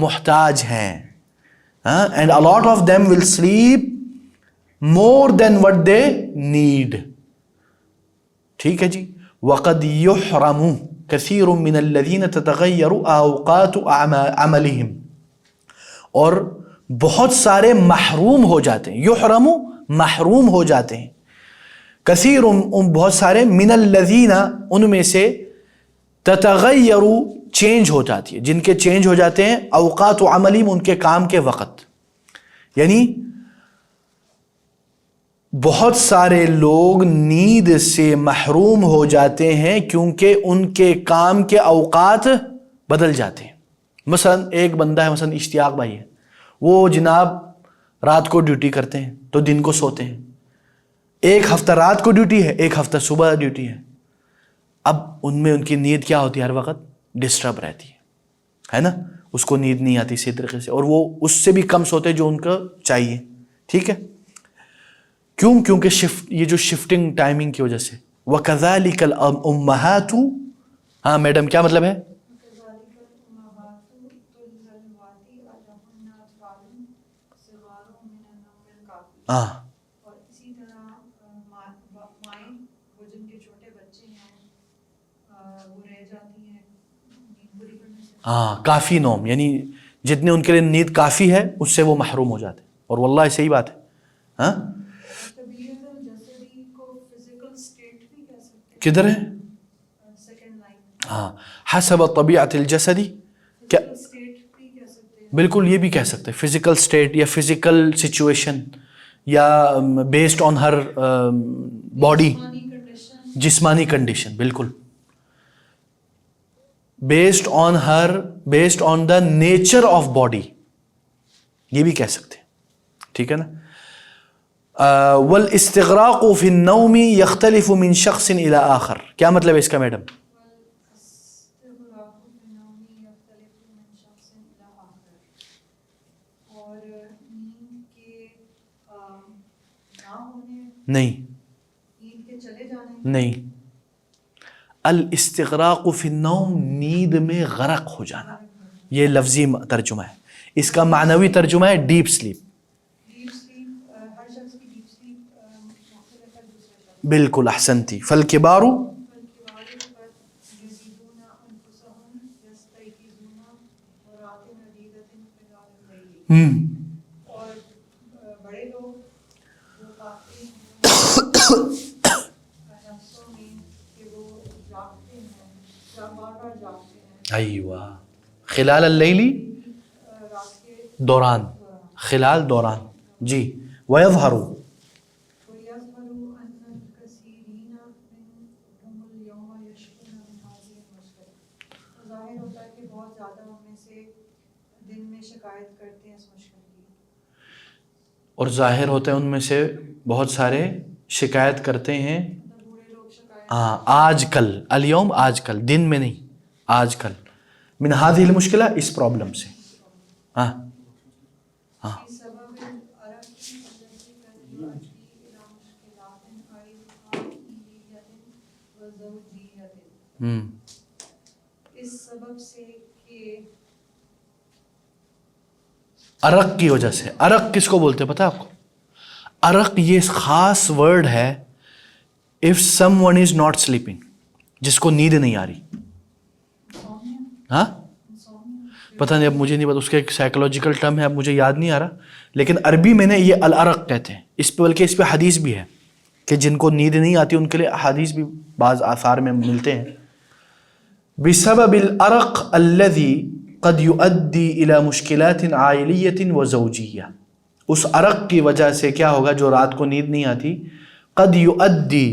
محتاج ہیں. And a lot of them will sleep more than what they need. ٹھیک ہے جی. وقد یحرم کثیر من الذین تتغیر اوقات عملہم اور بہت سارے محروم ہو جاتے ہیں. یحرم محروم ہو جاتے ہیں. کثیر بہت سارے، من الذین ان میں سے، تتغیر چینج ہو جاتی ہے، جن کے چینج ہو جاتے ہیں، اوقات عملیم ان کے کام کے وقت. یعنی بہت سارے لوگ نیند سے محروم ہو جاتے ہیں کیونکہ ان کے کام کے اوقات بدل جاتے ہیں. مثلا ایک بندہ ہے، مثلا اشتیاق بھائی ہے، وہ جناب رات کو ڈیوٹی کرتے ہیں تو دن کو سوتے ہیں. ایک ہفتہ رات کو ڈیوٹی ہے، ایک ہفتہ صبح ڈیوٹی ہے. اب ان میں ان کی نیند کیا ہوتی ہے ہر وقت ڈسٹرب رہتی ہے نا, اس کو نیند نہیں آتی اسی طریقے سے, اور وہ اس سے بھی کم سوتے جو ان کو چاہیے. ٹھیک ہے, کیوں؟ کیونکہ یہ جو شفٹنگ ٹائمنگ کی وجہ سے. وَكَذَلِكَ الْأُمَّهَاتُ, ہاں میڈم کیا مطلب ہے؟ ہاں اور اسی طرح مائیں وہ جن کے چھوٹے بچے ہیں وہ رہ جاتی ہیں نیند پوری کرنے سے. ہاں, کافی نوم, یعنی جتنے ان کے لیے نیند کافی ہے اس سے وہ محروم ہو جاتے ہیں, اور واللہ صحیح بات ہے. ہاں کدھر ہے؟ ہاں, حسب طبیعت الجسدی, کیا بالکل یہ بھی کہہ سکتے ہیں, فزیکل سٹیٹ یا فزیکل سچویشن, یا بیسڈ آن ہر باڈی, جسمانی کنڈیشن, بالکل based on the nature of body, یہ بھی کہہ سکتے ہیں. ٹھیک ہے نا. والاستغراق فی النوم یختلف من شخص الی آخر, کیا مطلب ہے اس کا میڈم؟ نہیں نہیں, الاستغراق فی النوم نیند میں غرق ہو جانا, یہ لفظی ترجمہ ہے. اس کا معنوی ترجمہ ہے ڈیپ سلیپ. بالکل احسنتی. فالکبار ایوہ خلال اللیلی, دوران, خلال دوران, جی. ویظہر, اور ظاہر ہوتا ہے ان میں سے بہت سارے شکایت کرتے ہیں. ہاں آج کل, الیوم آج کل, دن میں نہیں, آج کل, من هذه المشکلہ, اس پرابلم سے. ہاں ہاں اس سبب سے کہ عرق کی وجہ سے. عرق کس کو بولتے ہیں پتہ ہے آپ کو؟ عرق یہ خاص ورڈ ہے if someone is not sleeping, جس کو نیند نہیں آ رہی. ہاں پتہ نہیں, اب مجھے نہیں پتا, اس کا ایک سائیکولوجیکل ٹرم ہے, اب مجھے یاد نہیں آ رہا, لیکن عربی میں نے یہ العرق کہتے ہیں اس پہ, بلکہ اس پہ حدیث بھی ہے کہ جن کو نیند نہیں آتی ان کے لیے حدیث بھی بعض آثار میں ملتے ہیں. بسبب العرق الذي قد يؤدي الى مشکلات عائلیہ وزوجیہ, اس عرق کی وجہ سے کیا ہوگا جو رات کو نیند نہیں آتی, قد يؤدي,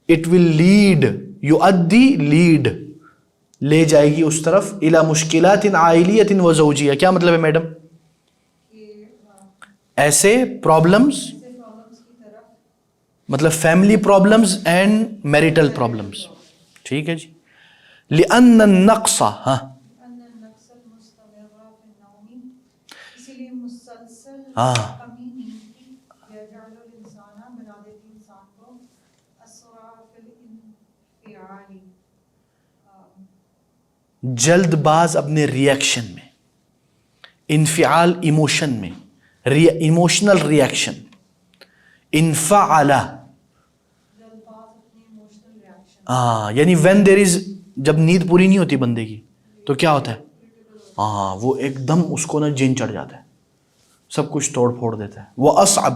it will lead, يؤدي lead, لے جائے گی اس طرف, الى مشکلات عائلیہ وزوجیہ, کیا مطلب ہے میڈم؟ ایسے پرابلمز, مطلب family problems and marital problems. ٹھیک ہے جی. لأن النقص, ہاں ہاں جلد باز اپنے ریئیکشن میں, انفعال ایموشن میں, ایموشنل ریئیکشن, انفعل, ہاں یعنی when there is, جب نیند پوری نہیں ہوتی بندے کی تو کیا ہوتا ہے, ہاں وہ ایک دم اس کو نا جن چڑھ جاتا ہے, سب کچھ توڑ پھوڑ دیتا ہے. وہ اصعب,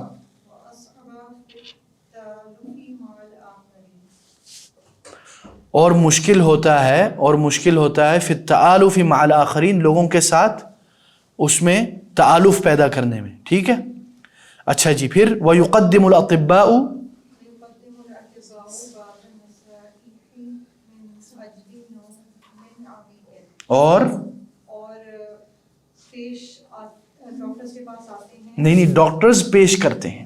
اور مشکل ہوتا ہے فی التآلف مع الآخرین, لوگوں کے ساتھ اس میں تآلف پیدا کرنے میں. ٹھیک ہے. اچھا جی, پھر وَيُقَدِّمُ الْأَطِبَّاءُ, اور نہیں, ڈاکٹرز پیش کرتے ہیں.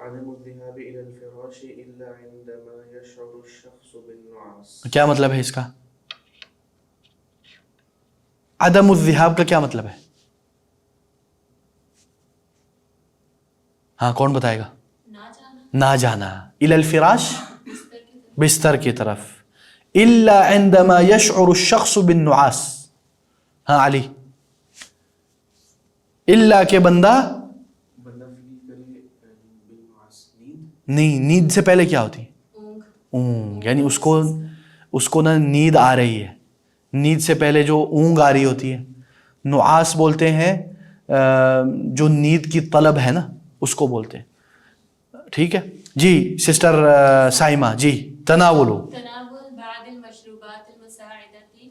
عدم الذهاب إلى الفراش إلا عندما يشعر الشخص بالنعاس. کیا مطلب ہے اس کا؟ عدم الذهاب کا کیا مطلب ہے؟ ہاں کون بتائے گا؟ نہ جانا. الی الفراش، بستر کی طرف. الا عندما يشعر الشخص بالنعاس. ہاں علی. الا کہ بندہ بندہ فیل کرے بالنعاس نیند. نہیں، نیند سے پہلے کیا ہوتی ہے؟ اونگ. یعنی اس کو نا نیند آ رہی ہے. نیند سے پہلے جو اونگ آ رہی ہوتی ہے، نعاس بولتے ہیں. جو نیند کی طلب ہے نا اس کو بولتے ہیں. ٹھیک ہے جی سسٹر سائمہ جی. تناول بعض المشروبات المساعدتی،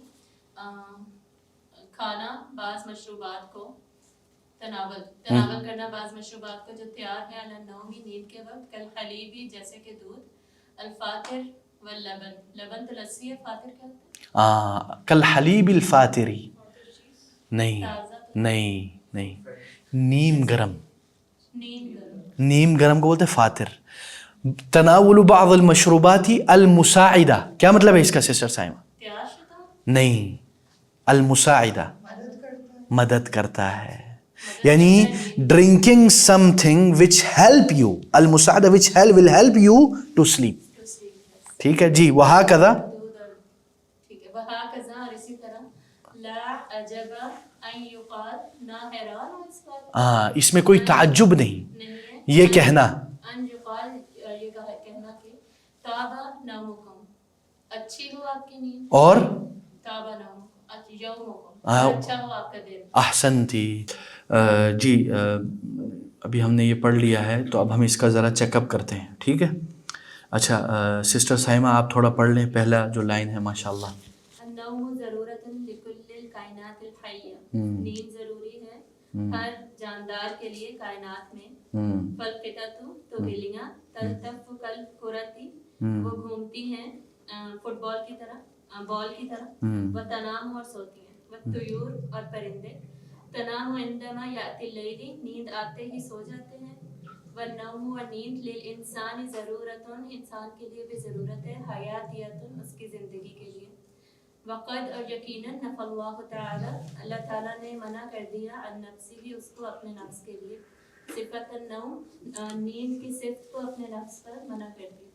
کھانا بعض مشروبات کو، تناول کرنا بعض مشروبات کو جو تیار ہے علی النوم نیند کے وقت، کل حلیبی جیسے کہ دودھ، الفاتر واللبن، لبن تو لسی ہے، فاتر کیا ہوتا ہے؟ کل حلیب الفاتری. نہیں تازہ نہیں نہیں، نیم گرم. نیند گرم. نیم گرم کو بولتے ہیں فاتر. تناول بعض المشروبات المساعدہ کیا مطلب ہے اس کا سسٹر سائمہ؟ تیار شدہ. نہیں، المساعدہ مدد کرتا ہے. یعنی drinking something which help you. المساعدہ which will help you to sleep. ٹھیک ہے جی. وہاں کذا ٹھیک ہے. وہاں کذا اور اسی طرح لا عجب ان یقال، نہ حیران ہو اس بات پر، ہاں اس میں کوئی تعجب نہیں نہیں ہے یہ کہنا. ان یقال، یہ کہنا کہ تابا نومکم، اچھی ہو آپ کی نیند. اور تابا نومکم یومکم، اچھا ہو آپ کا دن. احسنتی. جی ابھی ہم نے یہ پڑھ لیا ہے تو اب ہم اس کا ذرا چیک اپ کرتے ہیں. ٹھیک ہے. اچھا سسٹر سائمہ آپ تھوڑا پڑھ لیں پہلا جو لائن ہے. ماشاء اللہ. النوم ضرورت لکل الکائنات الحیہ، نیند ضروری ہے ہر جاندار کے لیے کائنات میں. فالقطۃ، تو بلیاں، تلتف کالکرۃ، وہ گھومتی ہیں فٹ بال کی طرح، بال کی طرح. وتنام، اور سوتی ہیں. والطیور، اور پرندے. تنام عندما یأتی اللیل، نیند آتے ہی سو جاتے ہیں. والنوم، و نیند، للانسان ضرورت، انسان کے لیے بھی ضرورت ہے، حیاتیت، اس کی زندگی کے لیے. وقد، اور یقیناً، نفى اللہ تعالی، اللہ تعالیٰ نے منع کر دیا، عن نفسہ، اس کو اپنے نفس کے لیے. صفت النوم، نیند کی صفت کو اپنے نفس پر منع کر دیا.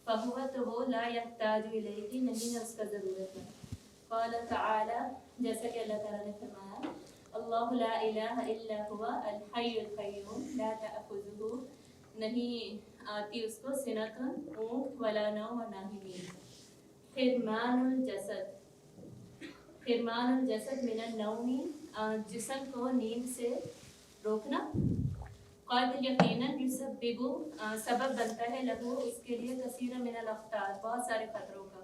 فہو، تو وہ، لا یحتاج الیہ، نہیں ہے اس کا ضرورت ہے. قال تعالی، جیسا کہ اللہ تعالیٰ نے فرمایا، اللہ لا الہ الا هو الحی القیوم لا تأخذہ، نہیں آتی اس کو سنۃ، اونگ، ولا نوم، اور نہ ہی نیند. حرمان الجسد، حرمان الجسد من النوم، جسم کو نیند سے روکنا. قد، یقیناً، یسبب، سبب بنتا ہے، لہو، اس کے لیے، کثیر من الاخطار، بہت سارے خطروں کا.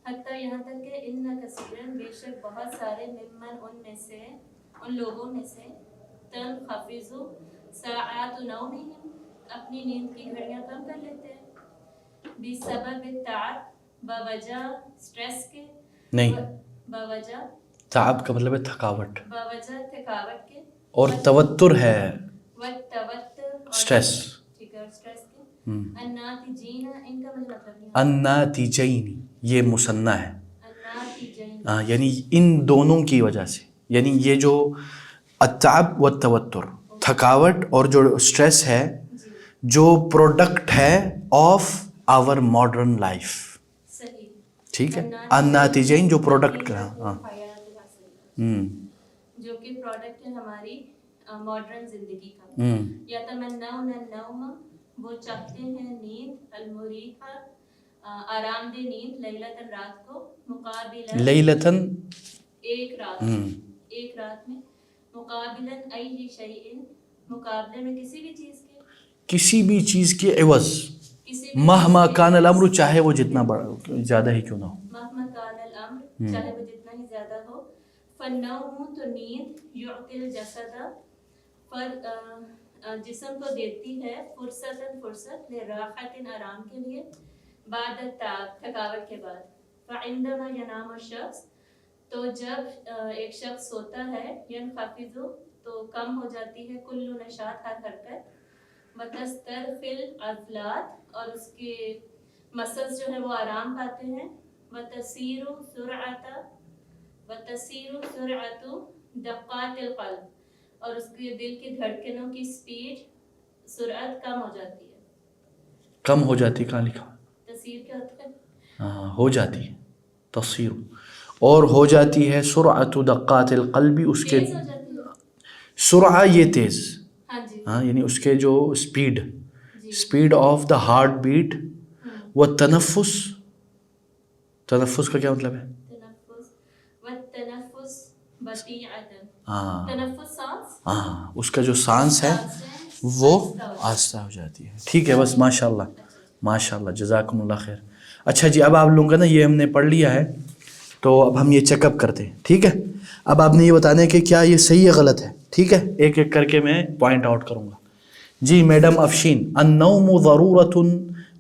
حتیٰ، یہاں تک کہ ان کثیرن، بے شک بہت سارے، ممن، ان میں سے، ان لوگوں میں سے، تنخفض ساعات نومہم، اپنی نیند کی گھڑیاں کم کر لیتے ہیں. بسبب التعب، بوجہ اسٹریس کے. نہیں، بوجہ تعب کا مطلب ہے تھکاوٹ، بوجہ تھکاوٹ کے. اور توتر ہے والتوتر، اسٹریس. ٹھیک ہے، اسٹریس کے. الناتجین، ان کا مجھے مطلب نہیں. الناتجین، یہ مثنیٰ ہے. الناتجین، یعنی ان دونوں کی وجہ سے، یعنی یہ جو التعب والتوتر، تھکاوٹ اور جو اسٹریس ہے، جو پروڈکٹ ہے آف آور ماڈرن لائف. صحیح. ٹھیک ہے. الناتجین جو پروڈکٹ کا. ہاں جو کہ پروڈکٹ ہے ہماری ماڈرن زندگی کا. یتمنون النوم، وہ چاہتے ہیں نیند، المریحہ، آرام دہ نیند، لیلۃ، رات کو، مقابلہ، لیلتاً، ایک رات، ایک رات میں. مقابلن ای شیء، مقابلے میں کسی بھی چیز کے، کسی بھی چیز کے عوض. کسی بھی مہما چیز کے کان الامر، عوض. چاہے وہ جتنا بڑا زیادہ ہی کیوں نہ ہو. مہما کان الامر، چاہے وہ جتنا ہی زیادہ ہو. فالنوم، تو نیند، یعطی الجسد، پر جسم کو دیتی ہے، فرصت، لراحت، آرام کے لیے، بعد التعب، تھکاوٹ کے بعد. فعندما ینام الشخص، تو جب ایک شخص سوتا ہے، ینخفض، تو کم ہو جاتی ہے، کل نشاط، ہر حرکت. وتسترخی العضلات، اور اس کے مسلس جو ہے وہ آرام پاتے ہیں. وتسیر سرعت دقات القلب, اور اس کے دل کی دھڑکنوں کی سپیڈ سرعت کم ہو جاتی ہے. کم ہو جاتی کہاں لکھا؟ تسیر کیا ہوتا ہے؟ ہاں ہو جاتی ہے تصیر, اور ہو جاتی ہے سرعت دقات القلب, اس کے تیز ہو جاتی ہے. سرعہ یہ تیز, ہاں جی ہاں یعنی اس کے جو اسپیڈ جی. Speed of the heartbeat. وہ تنفس کا کیا مطلب ہے؟ تنفس والتنفس بطیعۃ, ہاں تنفس سانس, ہاں اس کا جو سانس ہے وہ آہستہ ہو جاتی ہے. ٹھیک ہے بس, ماشاء اللہ ماشاء اللہ, جزاکم اللہ خیر. اچھا جی, اب آپ لوگوں کا نا یہ ہم نے پڑھ لیا ہے, تو اب ہم یہ چیک اپ کرتے ہیں. ٹھیک ہے, اب آپ نے یہ بتانا ہے کہ کیا یہ صحیح ہے غلط ہے. ٹھیک ہے, ایک ایک کر کے میں پوائنٹ آؤٹ کروں گا. جی میڈم افشین, النوم ضرورت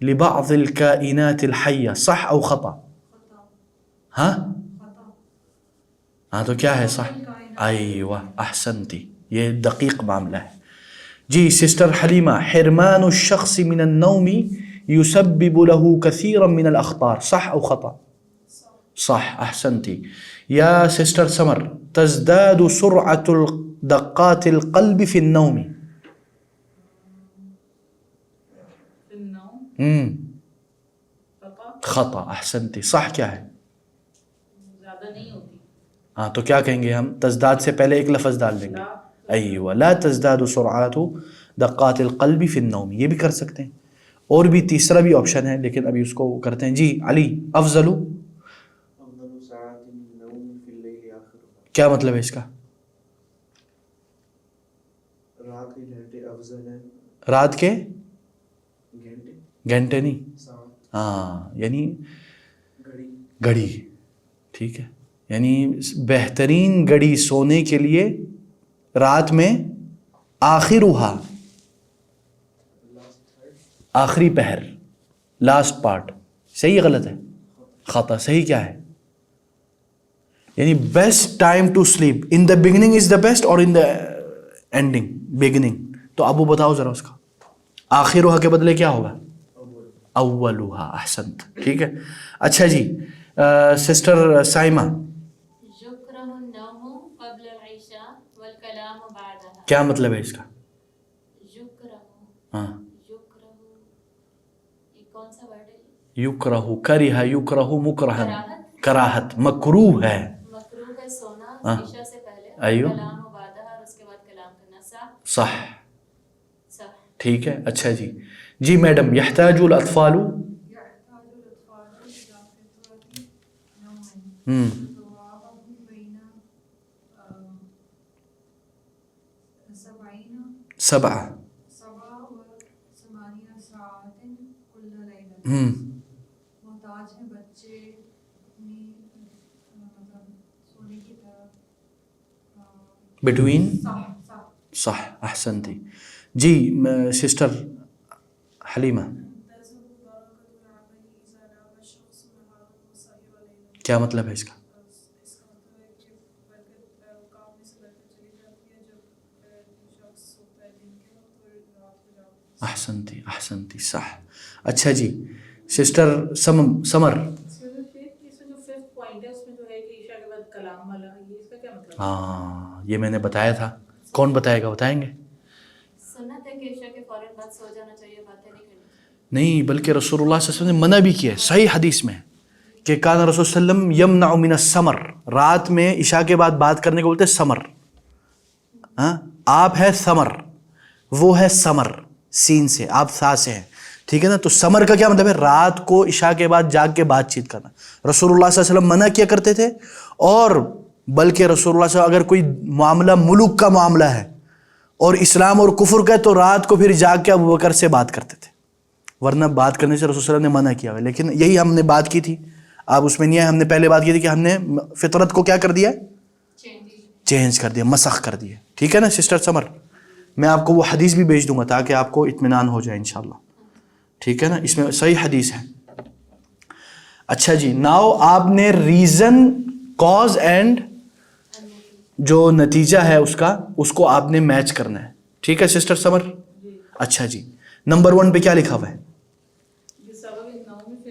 لبعض الكائنات الحیہ, صح او خطا؟ ہاں ہاں تو کیا ہے صح؟ ایوہ احسنتی, یہ دقیق معاملہ ہے. جی سسٹر حلیمہ, حرمان الشخص من النوم يسبب له كثيرا من الاخطار, صح او خطا؟ صح احسنتی. یا سسٹر سمر, تزداد سرعة دقات القلب في النوم, في النوم خطأ, خطا احسنتی. صح کیا ہے؟ زیادہ نہیں ہوتی. ہاں تو کیا کہیں گے ہم؟ تزداد سے پہلے ایک لفظ ڈال دیں گے. ایوہ, لا تزداد سرعات دقات القلب فی النوم, یہ بھی کر سکتے ہیں. اور بھی تیسرا بھی آپشن ہے, لیکن ابھی اس کو کرتے ہیں. جی علی, افضل ساعات النوم فی اللیل آخرها, کیا مطلب ہے اس کا؟ رات کے گھنٹے افضل ہیں. رات کے گھنٹے, گھنٹے نہیں, ساعت, ہاں یعنی گھڑی. گھڑی. ٹھیک ہے, یعنی بہترین گھڑی سونے کے لیے رات میں آخرها, آخری پہر, لاسٹ پارٹ. صحیح ہے غلط ہے؟ خطا. صحیح کیا ہے؟ یعنی best time to sleep in the beginning is the best اور ان دا اینڈنگ بگننگ. تو ابو بتاؤ ذرا اس کا آخرها کے بدلے کیا ہوگا؟ اولها. احسنت. ٹھیک ہے. اچھا جی سسٹر سائمہ, یکرہ النوم قبل العشاء والکلام بعدها, کیا مطلب ہے اس کا؟ یکرہ, ہاں یکرہ, یہ کون سا ورڈ ہے؟ یکرہ, کرہ یکرہ مکرہن, کراہت, کراہت, مکروہ ہے. مکروہ ہے سونا عشاء سے پہلے, ایوہ, کلام بعدها, اور اس کے بعد کلام کرنا. صح صح. صح. ٹھیک ہے. اچھا جی. جی میڈم, یحتاج الاطفال, يحتاج الأطفال إلى فترة نوم تتراوح بين 7 و8 ساعات كل ليلة. محتاج ہیں بچے اپنی مطلب سونے کی طرف بٹوین. صح. صح احسنتی. جی سسٹر حلیمہ, کیا مطلب ہے اس کا؟ احسنتی احسنتی. صح. اچھا جی سسٹر سمر, اس میں جو ففتھ پوائنٹ ہے اس میں جو ہے کہ عشاء کے بعد کلام والا, یہ اس کا کیا مطلب ہے؟ ہاں یہ میں نے بتایا تھا. کون بتائے گا؟ بتائیں گے. سنت ہے کہ عشاء کے فوراً بعد سو جانا چاہیے, باتیں نہیں کرنی. نہیں, بلکہ رسول اللہ صلی اللہ علیہ وسلم نے منع بھی کیا ہے. صحیح حدیث میں کہ کان رسول صلی اللہ علیہ وسلم یمنع من السمر, رات میں عشاء کے بعد بات کرنے کو بولتے ہیں سمر. ہاں آپ ہے سمر, وہ ہے سمر, سین سے, آپ سا سے ہیں. ٹھیک ہے نا. تو سمر کا کیا مطلب ہے؟ رات کو عشاء کے بعد جاگ کے بات چیت کرنا. رسول اللہ صلی اللہ علیہ وسلم منع کیا کرتے تھے. اور بلکہ رسول اللہ صلی اللہ علیہ وسلم اگر کوئی معاملہ ملوک کا معاملہ ہے اور اسلام اور کفر کا ہے تو رات کو پھر جاگ کے ابو بکر سے بات کرتے تھے, ورنہ بات کرنے سے رسول صلی اللہ علیہ وسلم نے منع کیا ہے. لیکن یہی ہم نے بات کی تھی, آپ اس میں نہیں ہے, ہم نے پہلے بات کی تھی کہ ہم نے فطرت کو کیا کر دیا؟ چینج کر دیا, مسخ کر دیا. ٹھیک ہے نا سسٹر سمر, میں آپ کو وہ حدیث بھی بھیج دوں گا تاکہ آپ کو اطمینان ہو جائے انشاءاللہ. ٹھیک ہے نا, اس میں صحیح حدیث ہے. اچھا جی, ناؤ آپ نے ریزن, کاز اینڈ جو نتیجہ ہے اس کو آپ نے میچ کرنا ہے. ٹھیک ہے سسٹر سمر. اچھا جی, نمبر 1 پہ کیا لکھا ہوا ہے؟ بسبب النوم فی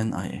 INSOMNIA,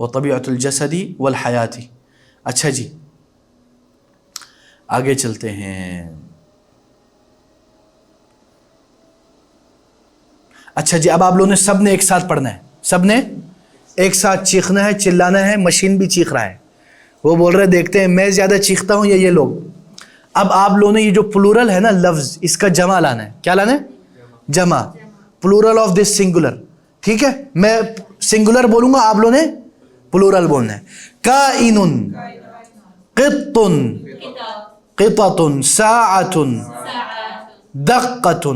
وطبیعۃ الجسدی والحیاتی. اچھا جی آگے چلتے ہیں. اچھا جی اب آپ لوگوں نے سب نے ایک ساتھ پڑھنا ہے, سب نے ایک ساتھ چیخنا ہے, چلانا ہے. مشین بھی چیخ رہا ہے, وہ بول رہے دیکھتے ہیں میں زیادہ چیختا ہوں یا یہ لوگ. اب آپ لوگوں نے یہ جو پلورل ہے نا لفظ, اس کا جمع لانا ہے. کیا لانا ہے؟ جمع. Plural of this singular. ٹھیک ہے, میں سنگولر بولوں گا, آپ لوگوں نے پلورل بولنا ہے. کائن, قط, قطط, ساعۃ, دقۃ,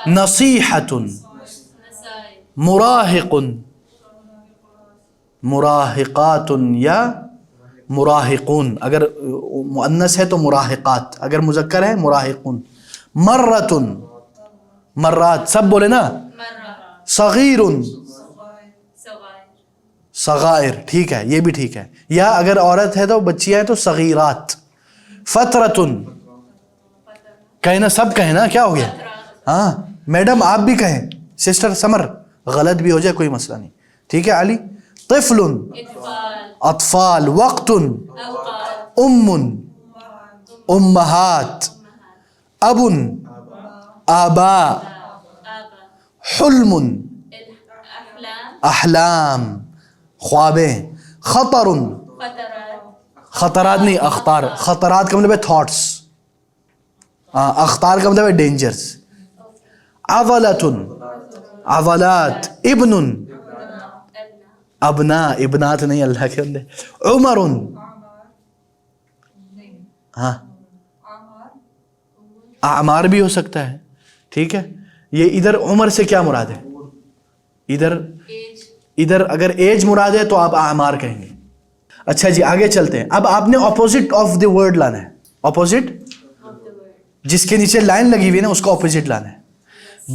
نصیحۃ, مراہق, مراہقات یا مراہقون. اگر مؤنث ہے تو مراہقات, اگر مذکر ہے مراہقون. مرۃ, مرات, سب بولے نا. صغیر, صغائر, ٹھیک ہے یہ بھی ٹھیک ہے. یا اگر عورت ہے تو بچیاں ہیں تو صغیرات. فترۃ, کہیں نا, سب کہیں نا, کیا ہو گیا؟ ہاں میڈم آپ بھی کہیں, سسٹر سمر غلط بھی ہو جائے کوئی مسئلہ نہیں. ٹھیک ہے علی. طفل, اطفال. وقت, ام, امہات. اب, آباء. حلم, احلام, خوابیں. خطر, خطرات نہیں اخطار, خطرات کا مطلب ہے تھاٹس, اخطار کا مطلب ہے ڈینجرز. عضلۃ, عضلات. ابن, ابنا, ابنات نہیں اللہ کے بندے. عمر, ہاں اعمار بھی ہو سکتا ہے. ٹھیک ہے, یہ ادھر عمر سے کیا مراد ہے؟ ادھر اگر ایج مراد ہے تو آپ اعمار کہیں گے. اچھا جی آگے چلتے ہیں. اب آپ نے اپوزٹ آف دی ورڈ لانا ہے. اپوزٹ جس کے نیچے لائن لگی ہوئی ہے نا اس کا اپوزٹ لانا ہے.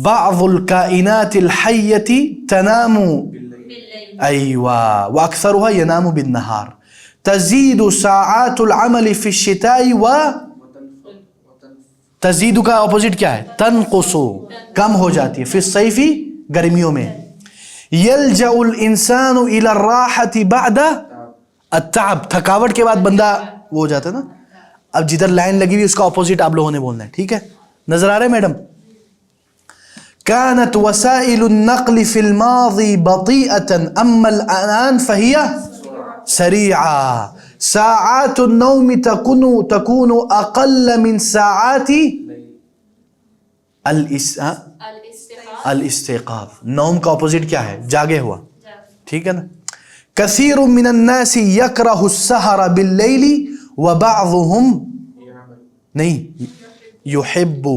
بعض الکائنات الحیۃ تنام, ایوہ, واکثرها ینام بالنہار. تزید ساعات العمل فی الشتاء و تزید کا اپوزٹ کیا ہے؟ تنقص, کم ہو جاتی ہے. فی الصیف, گرمیوں میں. یلجأ الانسان الی الراحۃ بعد التعب, تھکاوٹ کے بعد بندہ وہ ہو جاتا ہے نا. اب جدھر لائن لگی ہوئی اس کا اپوزٹ آپ لوگوں نے بولنا ہے. ٹھیک ہے, نظر آ رہا ہے میڈم؟ كانت وسائل النقل في الماضي بطيئة أما الآن فهي سريعة. ساعات النوم تكون أقل من ساعات الاستيقاظ. نوم کا اپوزٹ کیا ہے؟ جاگے ہوا. ٹھیک ہے نا. كثير من الناس يكره السهر بالليل وبعضهم نہیں يحب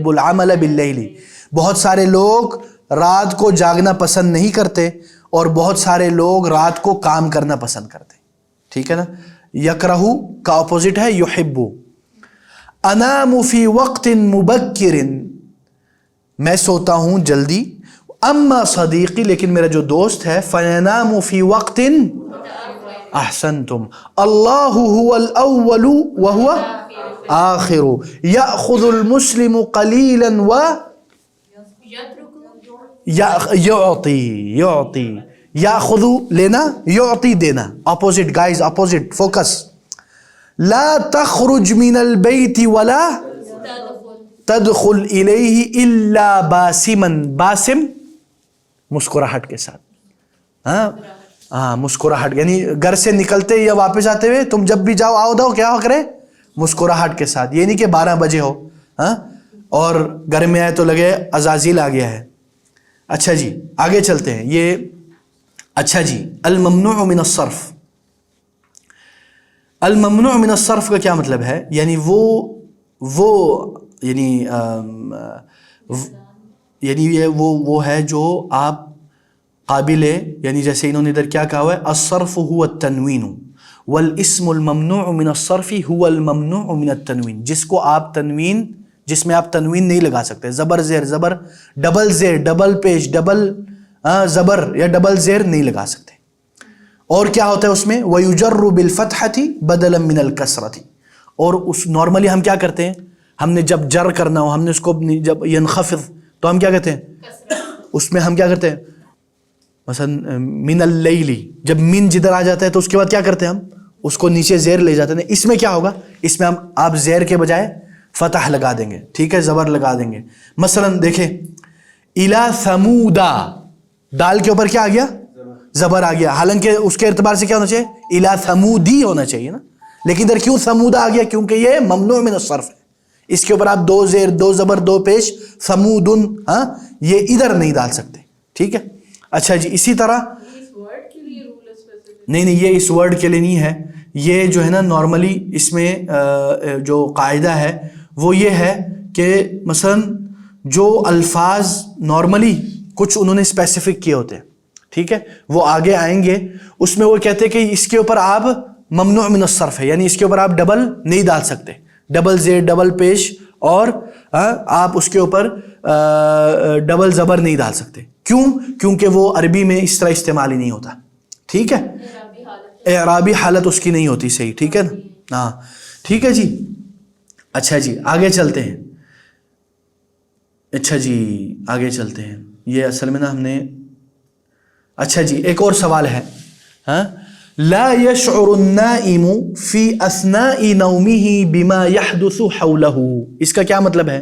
العمل بالليل. بہت سارے لوگ رات کو جاگنا پسند نہیں کرتے اور بہت سارے لوگ رات کو کام کرنا پسند کرتے. ٹھیک ہے نا. یکرہ کا اپوزٹ ہے یحب. انام فی وقت مبکر, میں سوتا ہوں جلدی. اما صدیقی, لیکن میرا جو دوست ہے, فینام فی وقت, احسنتم. اللہ هو الاول وهو آخر. یأخذ المسلم قلیلا و یعطی, یاخذ لینا, یعطی دینا. Opposite guys, opposite, focus. لا تخرج من البیت ولا تدخل الیہ الا باسما, باسم مسکراہٹ کے ساتھ. ہاں مسکراہٹ, یعنی گھر سے نکلتے یا واپس آتے ہوئے تم جب بھی جاؤ آؤ دو کیا ہو کرے؟ مسکراہٹ کے ساتھ. یہ نہیں کہ 12 بجے ہو اور گھر میں آئے تو لگے عزازیل آ گیا ہے. اچھا جی آگے چلتے ہیں. یہ اچھا جی الممنوع من الصرف. الممنوع من الصرف کا کیا مطلب ہے؟ یعنی وہ یعنی یہ وہ ہے جو آپ قابل, یعنی جیسے انہوں نے ادھر کیا کہا ہوا ہے, الصرف هو التنوین والاسم الممنوع من الصرف هو الممنوع من التنوین. جس کو آپ تنوین, جس میں آپ تنوین نہیں لگا سکتے, زبر زیر زبر, ڈبل زیر, ڈبل پیش, ڈبل زبر یا ڈبل زیر نہیں لگا سکتے. اور کیا ہوتا ہے اس میں؟ وَيُجَرُّ بِالْفَتْحَةِ بَدَلًا مِنَ الْكَسْرَةِ. اور اس نارملی ہم کیا کرتے ہیں, ہم نے جب جر کرنا ہو, ہم نے اس کو جب ینخفض تو ہم کیا کہتے ہیں, اس میں ہم کیا کرتے ہیں, مثلا من اللیلی، جب من جدھر آ جاتا ہے تو اس کے بعد کیا کرتے ہیں ہم اس کو نیچے زیر لے جاتے ہیں. اس میں کیا ہوگا، اس میں ہم آپ زیر کے بجائے فتح لگا دیں گے، ٹھیک ہے، زبر لگا دیں گے. مثلا دیکھیں الی ثمودا، دال کے اوپر کیا آ گیا، زبر آ گیا، حالانکہ اس کے اعتبار سے کیا ہونا چاہیے، الی ثمودی ہونا چاہیے نا، لیکن ادھر کیوں ثمودا آ گیا، کیونکہ یہ ممنوع من الصرف ہے. اس کے اوپر آپ 2 زیر 2 زبر 2 پیش ثمودن، ہاں یہ ادھر نہیں ڈال سکتے، ٹھیک ہے. اچھا جی اسی طرح اس ورڈ کے لیے رول اسپیسیفک نہیں یہ اس ورڈ کے لیے نہیں ہے، یہ جو ہے نا نارملی اس میں جو قاعدہ ہے وہ یہ ہے کہ مثلا جو الفاظ نارملی کچھ انہوں نے اسپیسیفک کیے ہوتے ہیں، ٹھیک ہے، وہ آگے آئیں گے، اس میں وہ کہتے ہیں کہ اس کے اوپر آپ ممنوع من الصرف ہے، یعنی اس کے اوپر آپ ڈبل نہیں ڈال سکتے، ڈبل زیر ڈبل پیش، اور آپ اس کے اوپر ڈبل زبر نہیں ڈال سکتے. کیوں؟ کیونکہ وہ عربی میں اس طرح استعمال ہی نہیں ہوتا، ٹھیک ہے، اعرابی حالت اس کی نہیں ہوتی صحیح، ٹھیک ہے نا، ہاں ٹھیک ہے جی. اچھا جی آگے چلتے ہیں، اچھا جی آگے چلتے ہیں. یہ اصل میں نا ہم نے، اچھا جی ایک اور سوال ہے، ہاں لا يشعر النائم في اثناء نومه بما يحدث حوله، اس کا کیا مطلب ہے؟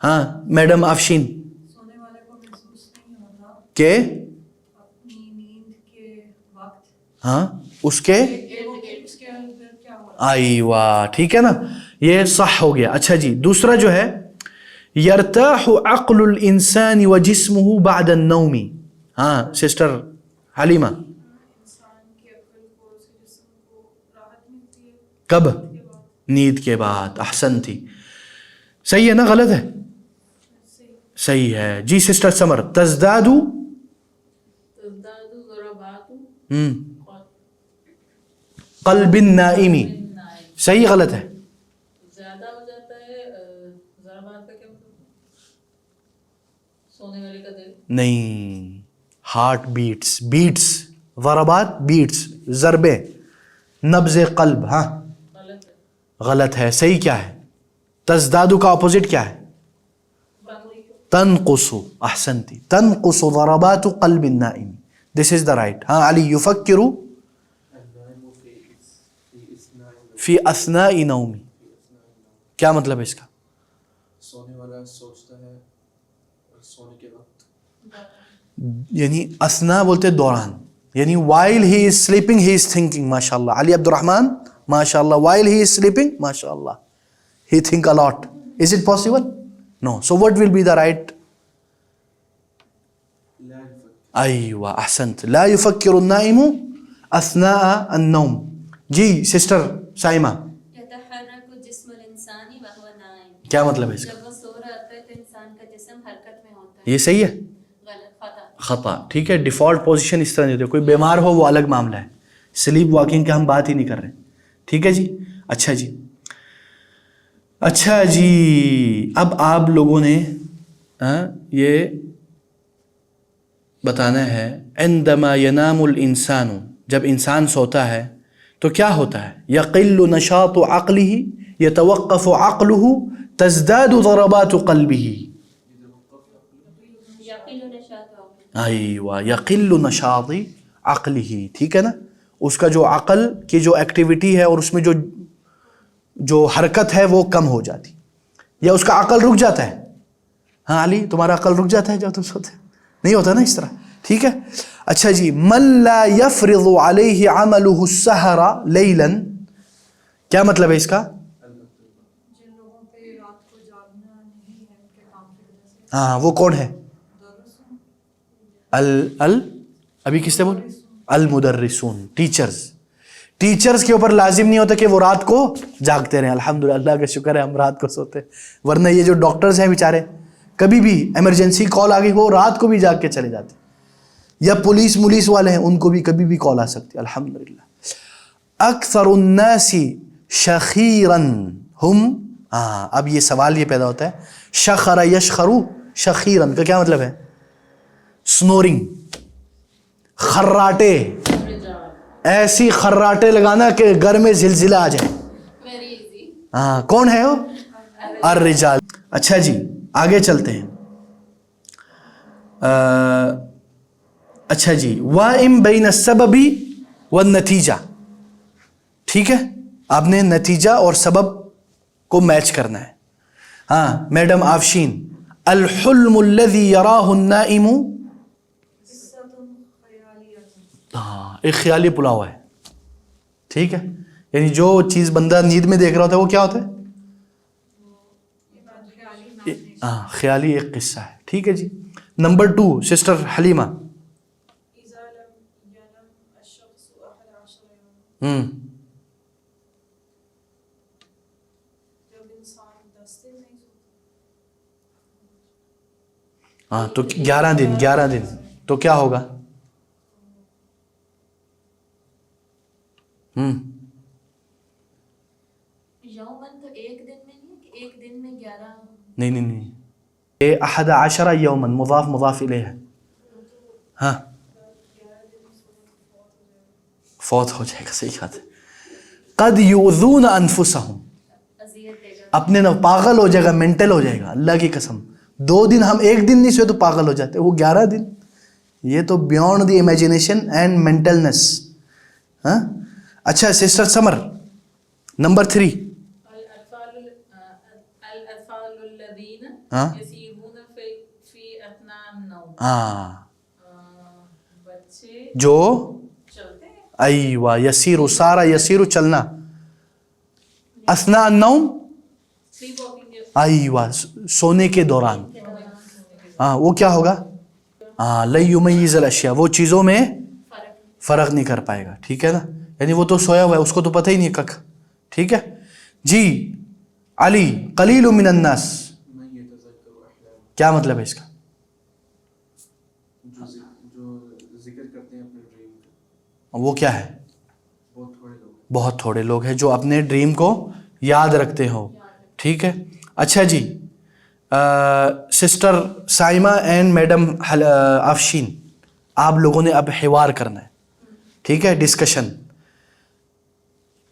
ہاں میڈم آفشین، سونے والے کو محسوس نہیں ہوتا کہ اپنی نیند کے وقت ہاں اس کے اس کے اندر کیا ہو رہا ایوہ ٹھیک ہے نا، یہ صح ہو گیا. اچھا جی دوسرا جو ہے یرتاح عقل الانسان وجسمه بعد النوم، ہاں سسٹر حلیمہ، انسان کی عقل کو اس کے جسم کو راحت ملتی ہے کب؟ نیند کے بعد. احسن تھی، صحیح ہے نا غلط ہے؟ صحیح ہے جی. سسٹر سمر تزداد تزداد ضربات قلب النائم، صحیح غلط ہے؟ زیادہ ہو جاتا ہے ضربات کا کیا مطلب، سونے والے کا دل، نہیں، ہارٹ بیٹس، بیٹس ضربات بیٹس ضربے، نبض قلب، ہاں غلط ہے، غلط ہے. صحیح کیا ہے؟ تزداد کا اپوزٹ کیا ہے؟ تنقص. احسنتی، تنقص ضربات قلب النائم، دس از دا رائٹ. ہاں علی یفکر النائم في اثناء فی اثناء نومی، کیا مطلب ہے اس کا؟ سونے والا سوچتا ہے سونے کے وقت، یعنی اثنا بولتے دوران، یعنی while he is sleeping he is thinking. ماشاء اللہ علی عبد الرحمن ماشاء اللہ، while he is sleeping ماشاء اللہ he think a lot. Is it possible? No. So what will be the right? لا يفكر. ایوہ احسنت، لا يفكر النائم اثناء النوم. جی سسٹر سائمہ، يتحرك جسم الانسان وهو نائم، کیا مطلب ہے اس کا؟ جب وہ سو رہا ہوتا ہے تو انسان کا جسم حرکت میں ہوتا ہے. یہ صحیح ہے؟ غلط، خطا. خطا، ٹھیک ہے. ڈیفالٹ پوزیشن اس طرح نہیں ہوتی، کوئی بیمار ہو وہ الگ معاملہ ہے، سلیپ واکنگ کا ہم بات ہی نہیں کر رہے، ٹھیک ہے جی. اچھا جی، اچھا جی اب آپ لوگوں نے یہ بتانا ہے عندما ینام الانسان، جب انسان سوتا ہے تو کیا ہوتا ہے؟ یقل نشاط عقلہ، یتوقف عقلہ، تزداد ضربات قلبہ. یقین و نشاط ہو. ایوہ یقل نشاط عقلہ، ٹھیک ہے نا، اس کا جو عقل کی جو ایکٹیویٹی ہے اور اس میں جو حرکت ہے وہ کم ہو جاتی، یا اس کا عقل رک جاتا ہے. ہاں علی تمہارا عقل رک جاتا ہے جب تم سوتے؟ نہیں ہوتا نا اس طرح، ٹھیک ہے. اچھا جی من لا یفرض علیہ عملہ السحر لیلا، کیا مطلب ہے اس کا؟ جن لوگوں پہ رات کو جاگنا نہیں ہے ان کے کام کی وجہ سے، ہاں وہ کون ہے؟ ابھی کس سے بول؟ المدرسون، ٹیچرز کے اوپر لازم نہیں ہوتا کہ وہ رات کو جاگتے رہیں. الحمدللہ، اللہ کا شکر ہے ہم رات کو سوتے، ورنہ یہ جو ڈاکٹرز ہیں بیچارے کبھی بھی ایمرجنسی کال آ گئی وہ رات کو بھی جاگ کے چلے جاتے، یا پولیس والے ہیں ان کو بھی کبھی بھی کال آ سکتی. الحمدللہ. اکثر الناس شخیرا ہم، ہاں اب یہ سوال یہ پیدا ہوتا ہے، شخر یشخرو شخیرا کا کیا مطلب ہے؟ سنورنگ، خراٹے، ایسی خراٹے لگانا کہ گھر میں زلزلہ آ جائے. Very easy. ہاں کون ہے وہ؟ الرجال. اچھا جی آگے چلتے ہیں. اچھا جی وائم بین السبب والنتیجہ، ٹھیک ہے، آپ نے نتیجہ اور سبب کو میچ کرنا ہے. ہاں میڈم آفشین الحلم الذي يراه النائم، ہاں ایک خیالی پلاؤ ہے، ٹھیک ہے، یعنی جو چیز بندہ نیند میں دیکھ رہا ہوتا ہے وہ کیا ہوتا ہے؟ ہاں خیالی ایک قصہ ہے، ٹھیک ہے جی. Number 2 sister Halima. إذا لم ينم الشخص 11 يوما، جب انسان 10 دن نہیں سوتا. ہاں تو 11 دن تو کیا ہوگا؟ یومن تو ایک دن میں نہیں کہ ایک دن میں 11. نہیں یہ 11 یوما مضاف مضاف الیہ ہے. ہاں فوت ہو جائے گا، صحیح بات ہے. قد یؤذون انفسہم، اذیت دے گا. اپنے نہ پاگل ہو جائے گا، مینٹل ہو جائے گا. اللہ کی قسم 2 دن ہم ایک دن نہیں سوئے تو پاگل ہو جاتے، وہ 11 دن، یہ تو بیونڈ دی امیجنیشن اینڈ مینٹلنس. ہاں اچھا سسٹر سمر نمبر 3. الاطفال الذین ہاں یسیرون فی اثناء النوم، ہاں بچے جو چلتے ہیں. ایوہ یسیرو سارا یسیرو چلنا، اثناء النوم سلیپ واکنگ، ایوہ سونے کے دوران. ہاں وہ کیا ہوگا؟ ہاں لن یمیز الاشیاء، وہ چیزوں میں فرق نہیں کر پائے گا، ٹھیک ہے نا، یعنی وہ تو سویا ہوا ہے، اس کو تو پتہ ہی نہیں کک، ٹھیک ہے جی. علی قلیل من الناس، من يتذكر احلام، کیا مطلب ہے اس کا؟ جو ذکر کرتے ہیں اپنے ڈریم کا، وہ کیا ہے؟ بہت تھوڑے لوگ ہیں. بہت تھوڑے لوگ ہیں جو اپنے ڈریم کو یاد رکھتے ہو، ٹھیک ہے. اچھا جی سسٹر سائمہ اینڈ میڈم آفشین، آپ لوگوں نے اب حوار کرنا ہے، ٹھیک ہے، ڈسکشن.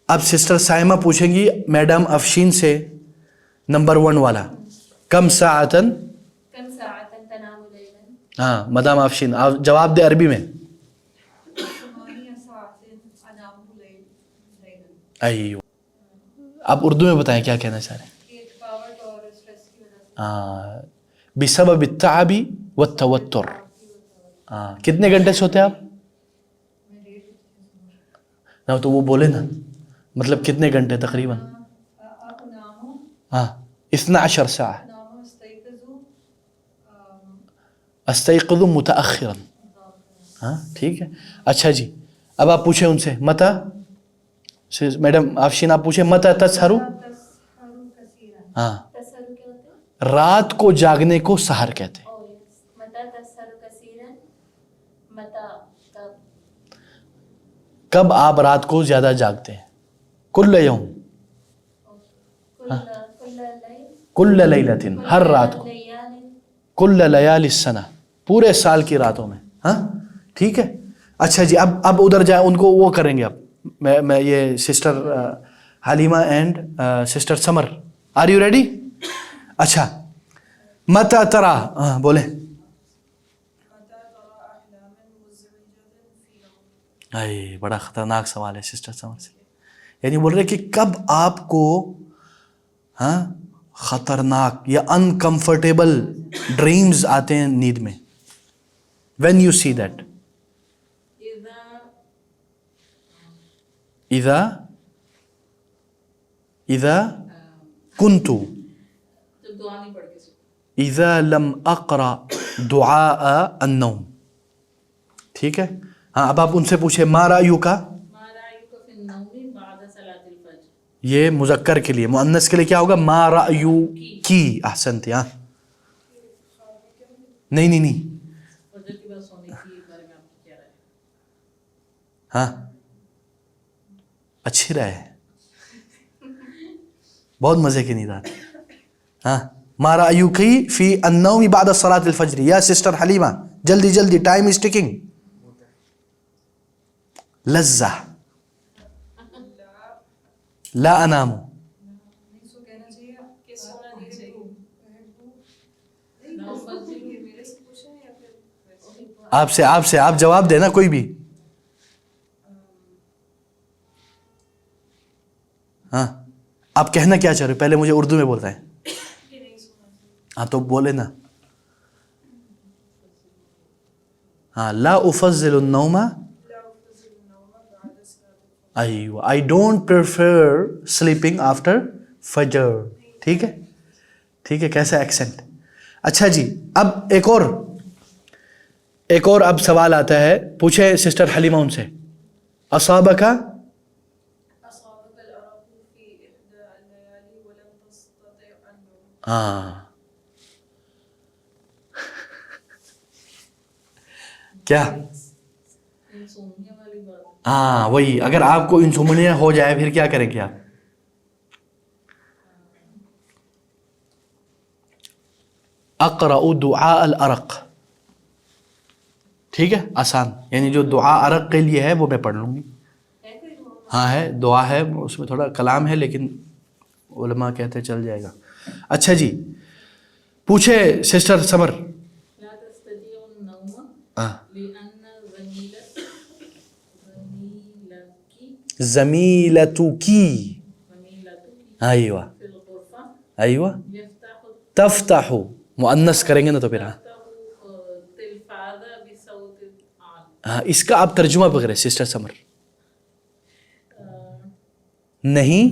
اب سسٹر سائمہ پوچھیں گی میڈم آفشین سے نمبر 1 والا، کم ساعتن، کم ساعتن تنام لیلا. ہاں مدام آفشین آپ جواب دے عربی میں. 8 ساعات انام لیلا. ایوہ آپ اردو میں بتائیں کیا کہنا چاہ رہے ہیں. یہ تھکاوٹ اور اسٹریس کی وجہ سے. ہاں بسبب التعب والتوتر. ہاں کتنے گھنٹے سوتے ہیں آپ؟ نہ تو وہ بولے نا، مطلب کتنے گھنٹے تقریباً؟ انام ہاں 12 ساعة. انام استيقظ متأخرا. ہاں ٹھیک ہے. اچھا جی اب آپ پوچھیں ان سے متا، میڈم آفشین آپ پوچھیں متا تسحرو. ہاں تسحر کیا ہوتا ہے؟ رات کو جاگنے کو سحر کہتے ہیں. متا تسحر کثیرا، متا کب، کب آپ رات کو زیادہ جاگتے ہیں؟ کل یوم، کل لیلۃ، ہر رات کو، کل لیال السنہ، پورے سال کی راتوں میں. ہاں ٹھیک ہے. اچھا جی اب ادھر جائیں، ان کو وہ کریں گے. اب میں یہ sister Halima and sister Samar, are you ready? اچھا متا ترا، ہاں بولیں. اے بڑا خطرناک سوال ہے سسٹر سمر سے، یعنی بول رہے کہ کب آپ کو ہاں خطرناک یا انکمفرٹیبل ڈریمز آتے ہیں نیند میں. وین یو سی دیٹ، اذا کنتو، جب دعا نہیں پڑھ کے سو. اذا لم اقرأ دعاء النوم، ٹھیک ہے. ہاں اب آپ ان سے پوچھیں ما رأیک کا، ما رأیک فی النوم بعد صلاۃ الفجر، یہ مذکر کے لیے، مؤنث کے لیے کیا ہوگا؟ ما رأیکی. احسنت. ہاں نہیں فجر کے بعد سونے کے بارے میں آپ کی کیا رائے ہے؟ ہاں اچھی رائے ہے، بہت مزے کی نیند آتی. ہاں ما رأیکی فی النوم بعد صلاۃ الفجر. یا سسٹر حلیمہ جلدی جلدی، ٹائم از ٹکنگ. لذہ لا انام، نہیں سو کہنا چاہیے کہ سونا نہیں چاہیے. میرے سے پوچھیں یا پھر آپ سے آپ جواب دینا کوئی بھی. ہاں آپ کہنا کیا چاہ رہے ہو؟ پہلے مجھے اردو میں بولتا ہے. ہاں تو بولے نا. ہاں لا افضل النوم. ایوہ I don't prefer sleeping after فجر. ٹھیک ہے ٹھیک ہے. کیسا ایکسنٹ. اچھا جی اب ایک اور اب سوال آتا ہے. پوچھے سسٹر حلیمہ ان سے. اصابک ہاں کیا. ہاں وہی اگر آپ کو انسومنیا ہو جائے پھر کیا کریں گے آپ. اقرأ دعاء الارق. ٹھیک ہے آسان. یعنی جو دعا عرق کے لیے ہے وہ میں پڑھ لوں گی. ہاں ہے دعا ہے اس میں تھوڑا کلام ہے لیکن علماء کہتے چل جائے گا. اچھا جی پوچھے سسٹر سمر. زمیلتکی ایوہ ایوہ تفتح مؤنث کریں گے نا تو پھر ہاں اس کا آپ ترجمہ پکڑے سسٹر سمر. نہیں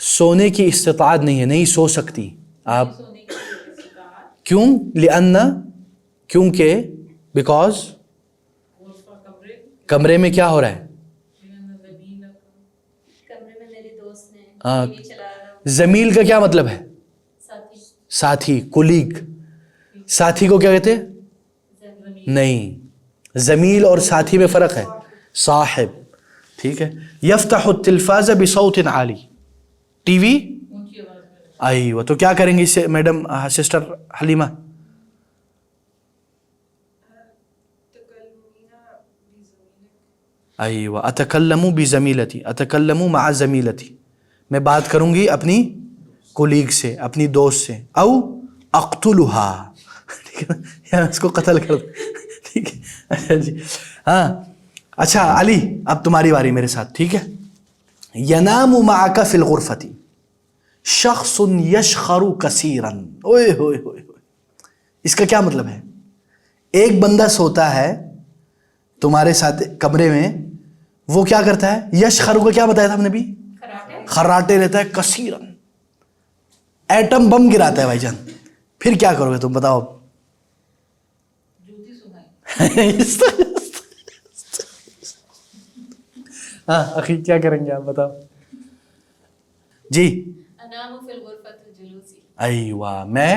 سونے کی استطاعت نہیں ہے. نہیں سو سکتی آپ. کیوں؟ لأن کیونکہ بیکاز کمرے میں کیا ہو رہا ہے. زمیل کا کیا مطلب ہے؟ ساتھی کولیگ. ساتھی کو کیا کہتے ہیں؟ نہیں زمیل اور ساتھی میں فرق ہے. صاحب. ٹھیک ہے. یفتح التلفاز بصوت عالی. ٹی وی ایوہ تو کیا کریں گے اس سے میڈم سسٹر حلیمہ. ایوہ اتکلم بزمیلتی. اتکلم مع زمیلتی. میں بات کروں گی اپنی کولیگ سے اپنی دوست سے. او اقتلها. ٹھیک ہے یا اس کو قتل کر دوں. ٹھیک ہے اچھا جی ہاں. اچھا علی اب تمہاری باری میرے ساتھ. ٹھیک ہے. ینام معک فی الغرفۃ شخص یشخر کثیرا. اوئے ہوئے ہوئے. اس کا کیا مطلب ہے؟ ایک بندہ سوتا ہے تمہارے ساتھ کمرے میں. وہ کیا کرتا ہے؟ یشخر کو کیا بتایا تھا ہم نے بھی؟ خراٹے لیتا ہے. کثیرا ایٹم بم گراتا ہے بھائی جان. پھر کیا کرو گے تم بتاؤ. ہاں اخی کیا کریں گے آپ بتاؤ جی. ایوہ میں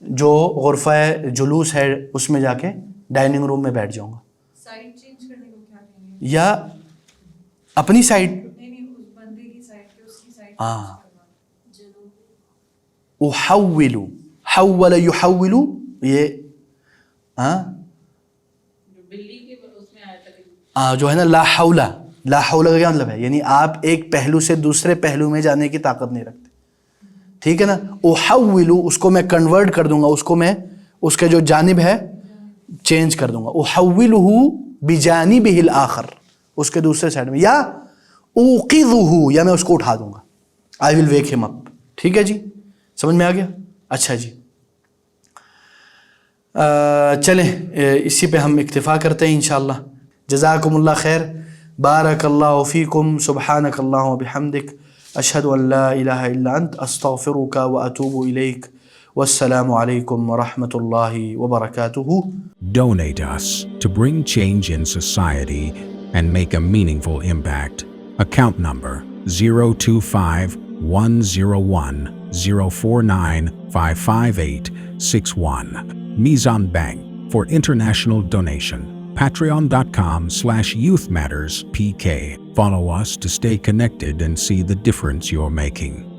جو غرفہ جلوس ہے اس میں جا کے ڈائننگ روم میں بیٹھ جاؤں گا. سائڈ چینج کرنے کو کیا کہیں گے؟ یا اپنی سائڈ. نہیں اس بندے کی سائڈ کے اس کی سائڈ. ہاں احول حول یحول. یہ ہاں جو ہے نا لا حول. لا حول کا کیا مطلب ہے؟ یعنی آپ ایک پہلو سے دوسرے پہلو میں جانے کی طاقت نہیں رکھتے. ٹھیک ہے نا. احول اس کو میں کنورٹ کر دوں گا. اس کو میں اس کے جو جانب ہے چینج کر دوں گا. احولہ بجانبہ الآخر. اس کے دوسرے سائڈ میں. یا اوقظہ یا میں اس کو اٹھا دوں گا. I will wake him up. ٹھیک ہے جی سمجھ میں آ گیا. اچھا جی چلیں اسی پہ ہم اکتفا کرتے ہیں انشاءاللہ. جزاکم اللہ خیر. بارک اللہ فیکم. سبحانک اللہم وبحمدک. اشہد ان لا الہ الا انت استغفرک واتوب الیک. والسلام علیکم ورحمۃ اللہ وبرکاتہ. Donate us to bring change in society and make a meaningful impact. Account number 025104104955861. Mizan Bank for international donation. Patreon.com/YouthMattersPK. Follow us to stay connected and see the difference you're making.